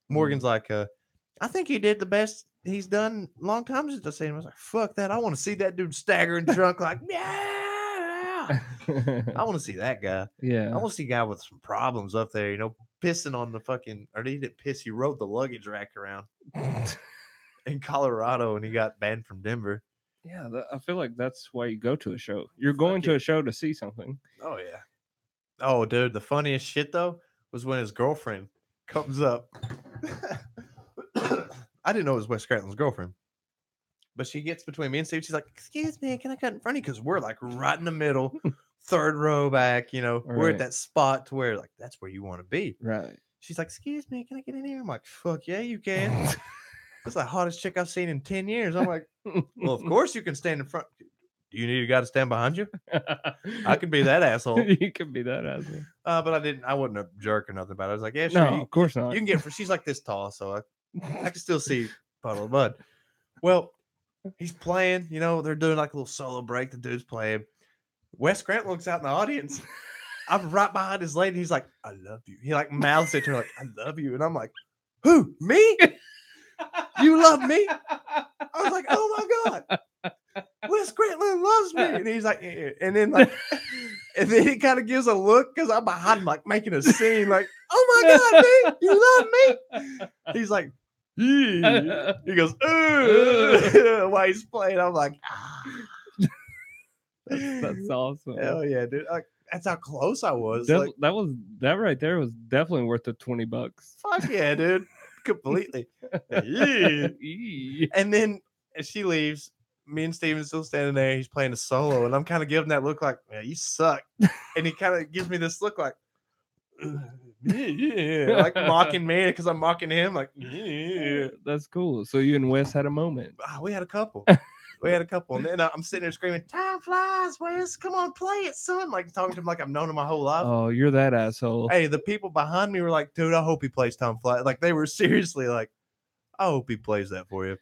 Morgan's like, I think he did the best he's done a long time since I seen him. I was like, fuck that. I want to see that dude staggering drunk, like, yeah. I want to see that guy. I Yeah. want to see a guy with some problems up there, pissing on the fucking, or he didn't piss, he rode the luggage rack around in Colorado and he got banned from Denver. Yeah, I feel like that's why you go to a show. You're going to a show to see something. Oh, yeah. Oh, dude, the funniest shit, though, was when his girlfriend comes up. I didn't know it was Wes Scranton's girlfriend. But she gets between me and Steve. She's like, excuse me, can I cut in front of you? Because we're like right in the middle, third row back, We're Right. at that spot to where, like, that's where you want to be. Right. She's like, excuse me, can I get in here? I'm like, fuck yeah, you can. That's the hottest chick I've seen in 10 years. I'm like, well, of course you can stand in front. Do you need a guy to stand behind you? I could be that asshole. You could be that asshole. But I wasn't a jerk or nothing about it. I was like, yeah, sure. No, of course not. You can get, she's like this tall, so I can still see puddle of mud. Well, he's playing, they're doing like a little solo break. The dude's playing. Wes Grant looks out in the audience. I'm right behind his lady. He's like, I love you. He like mouths it to her like, I love you. And I'm like, who? Me? You love me? I was like, oh my God. Wes Grantland loves me. And he's like, yeah. And then and then he kind of gives a look because I'm behind him, like making a scene, like, oh my God, man, you love me? He's like, yeah. He goes, while he's playing. I'm like, That's awesome. hell yeah, dude. Like, that's how close I was. That right there was definitely worth the $20. Fuck yeah, dude. Completely. Yeah. And then as she leaves, me and Steven's still standing there. He's playing a solo, and I'm kind of giving that look like, yeah, you suck. And he kind of gives me this look like, yeah, like mocking me because I'm mocking him. Like, yeah. That's cool. So you and Wes had a moment. We had a couple. And then I'm sitting there screaming, time flies, Wes. Come on, play it, son. Like talking to him like I've known him my whole life. Oh, you're that asshole. Hey, the people behind me were like, dude, I hope he plays Time Flies. Like, they were seriously like, I hope he plays that for you.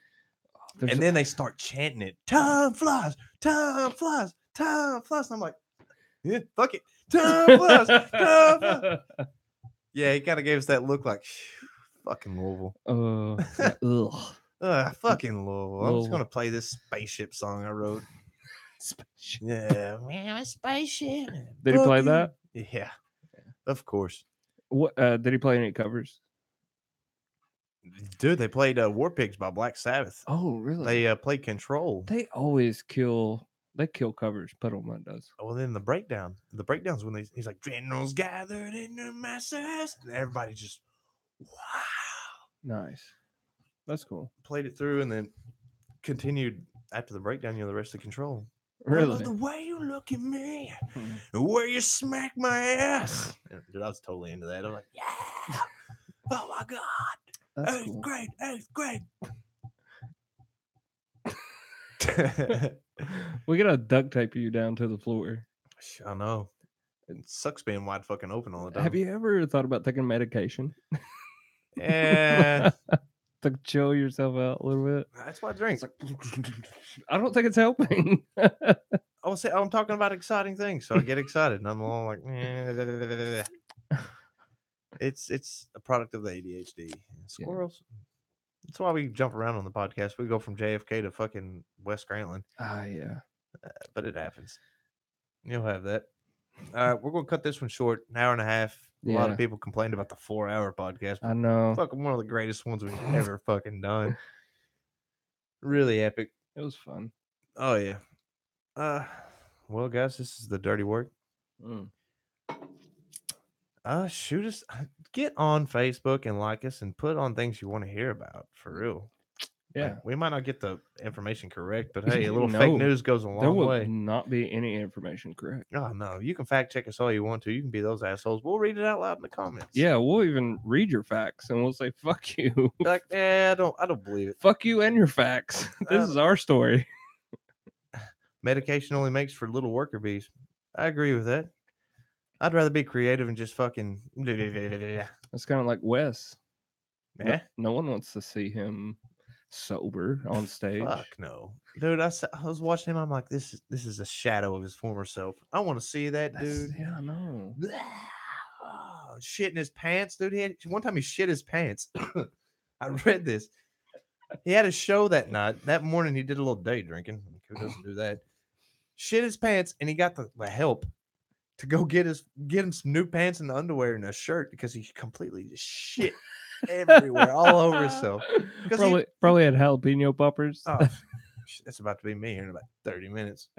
And then they start chanting it. Time flies, time flies, time flies. And I'm like, yeah, fuck it. Time flies, time flies. Yeah, he kind of gave us that look like, fucking Louisville. Fucking Louisville. I'm just going to play this spaceship song I wrote. Yeah, man, a spaceship. Did he play that? Yeah, of course. What did he play any covers? Dude, they played War Pigs by Black Sabbath. Oh, really? They played Control. They always kill covers. Puddle Mud does. Oh, then the breakdowns when he's like, generals gathered in the masses, and everybody just, wow. Nice. That's cool. Played it through and then continued after the breakdown, the rest of Control. Really? The way you look at me, the way you smack my ass. Dude, I was totally into that. I'm like, yeah. Oh my God. That's Eighth cool. grade. We gotta duct tape you down to the floor. I know. It sucks being wide fucking open all the time. Have you ever thought about taking medication? Yeah. To chill yourself out a little bit? That's why I drink. I don't think it's helping. I'm talking about exciting things, so I get excited, and I'm all like, it's a product of the ADHD. Squirrels. Yeah. That's why we jump around on the podcast. We go from JFK to fucking West Grantland. Yeah. But it happens. You'll have that. All right, we're gonna cut this one short. An hour and a half. A lot of people complained about the 4-hour podcast. I know. Fucking one of the greatest ones we've ever fucking done. Really epic. It was fun. Oh yeah. Well, guys, this is the dirty work. Shoot us. Get on Facebook and like us and put on things you want to hear about for real. Yeah, like, we might not get the information correct, but hey, a little fake news goes a long way. There will not be any information correct. Oh no, you can fact check us all you want to. You can be those assholes. We'll read it out loud in the comments. Yeah, we'll even read your facts and we'll say fuck you. Like, I don't believe it. Fuck you and your facts. This is our story. Medication only makes for little worker bees. I agree with that. I'd rather be creative and just fucking. It's kind of like Wes. No, Eh? no one wants to see him sober on stage. Fuck no, dude. I was watching him. I'm like, this is a shadow of his former self. I want to see that dude. Yeah, I know. Shit in his pants, dude. One time he shit his pants. I read this. He had a show that night. That morning he did a little day drinking. Who doesn't do that? Shit his pants, and he got the help to go get him some new pants and underwear and a shirt because he completely just shit everywhere, all over himself. Probably had jalapeno poppers. Oh, that's about to be me here in about 30 minutes.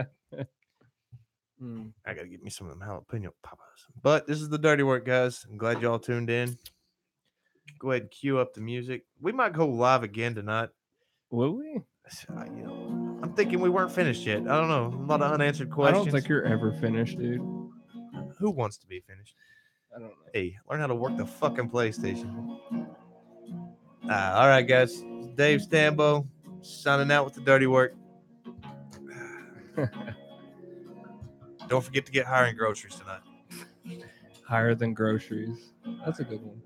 Mm. I gotta get me some of them jalapeno poppers. But this is the dirty work, guys. I'm glad y'all tuned in. Go ahead and cue up the music. We might go live again tonight. Will we? I'm thinking we weren't finished yet. I don't know. A lot of unanswered I questions. don't think you're ever finished, dude. Who wants to be finished? I don't know. Hey, learn how to work the fucking PlayStation. All right, guys. Dave Stambo signing out with the dirty work. Don't forget to get hiring groceries tonight. Higher than groceries. That's a good one.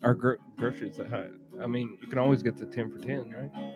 Our groceries that high. I mean, you can always get the 10 for 10, right?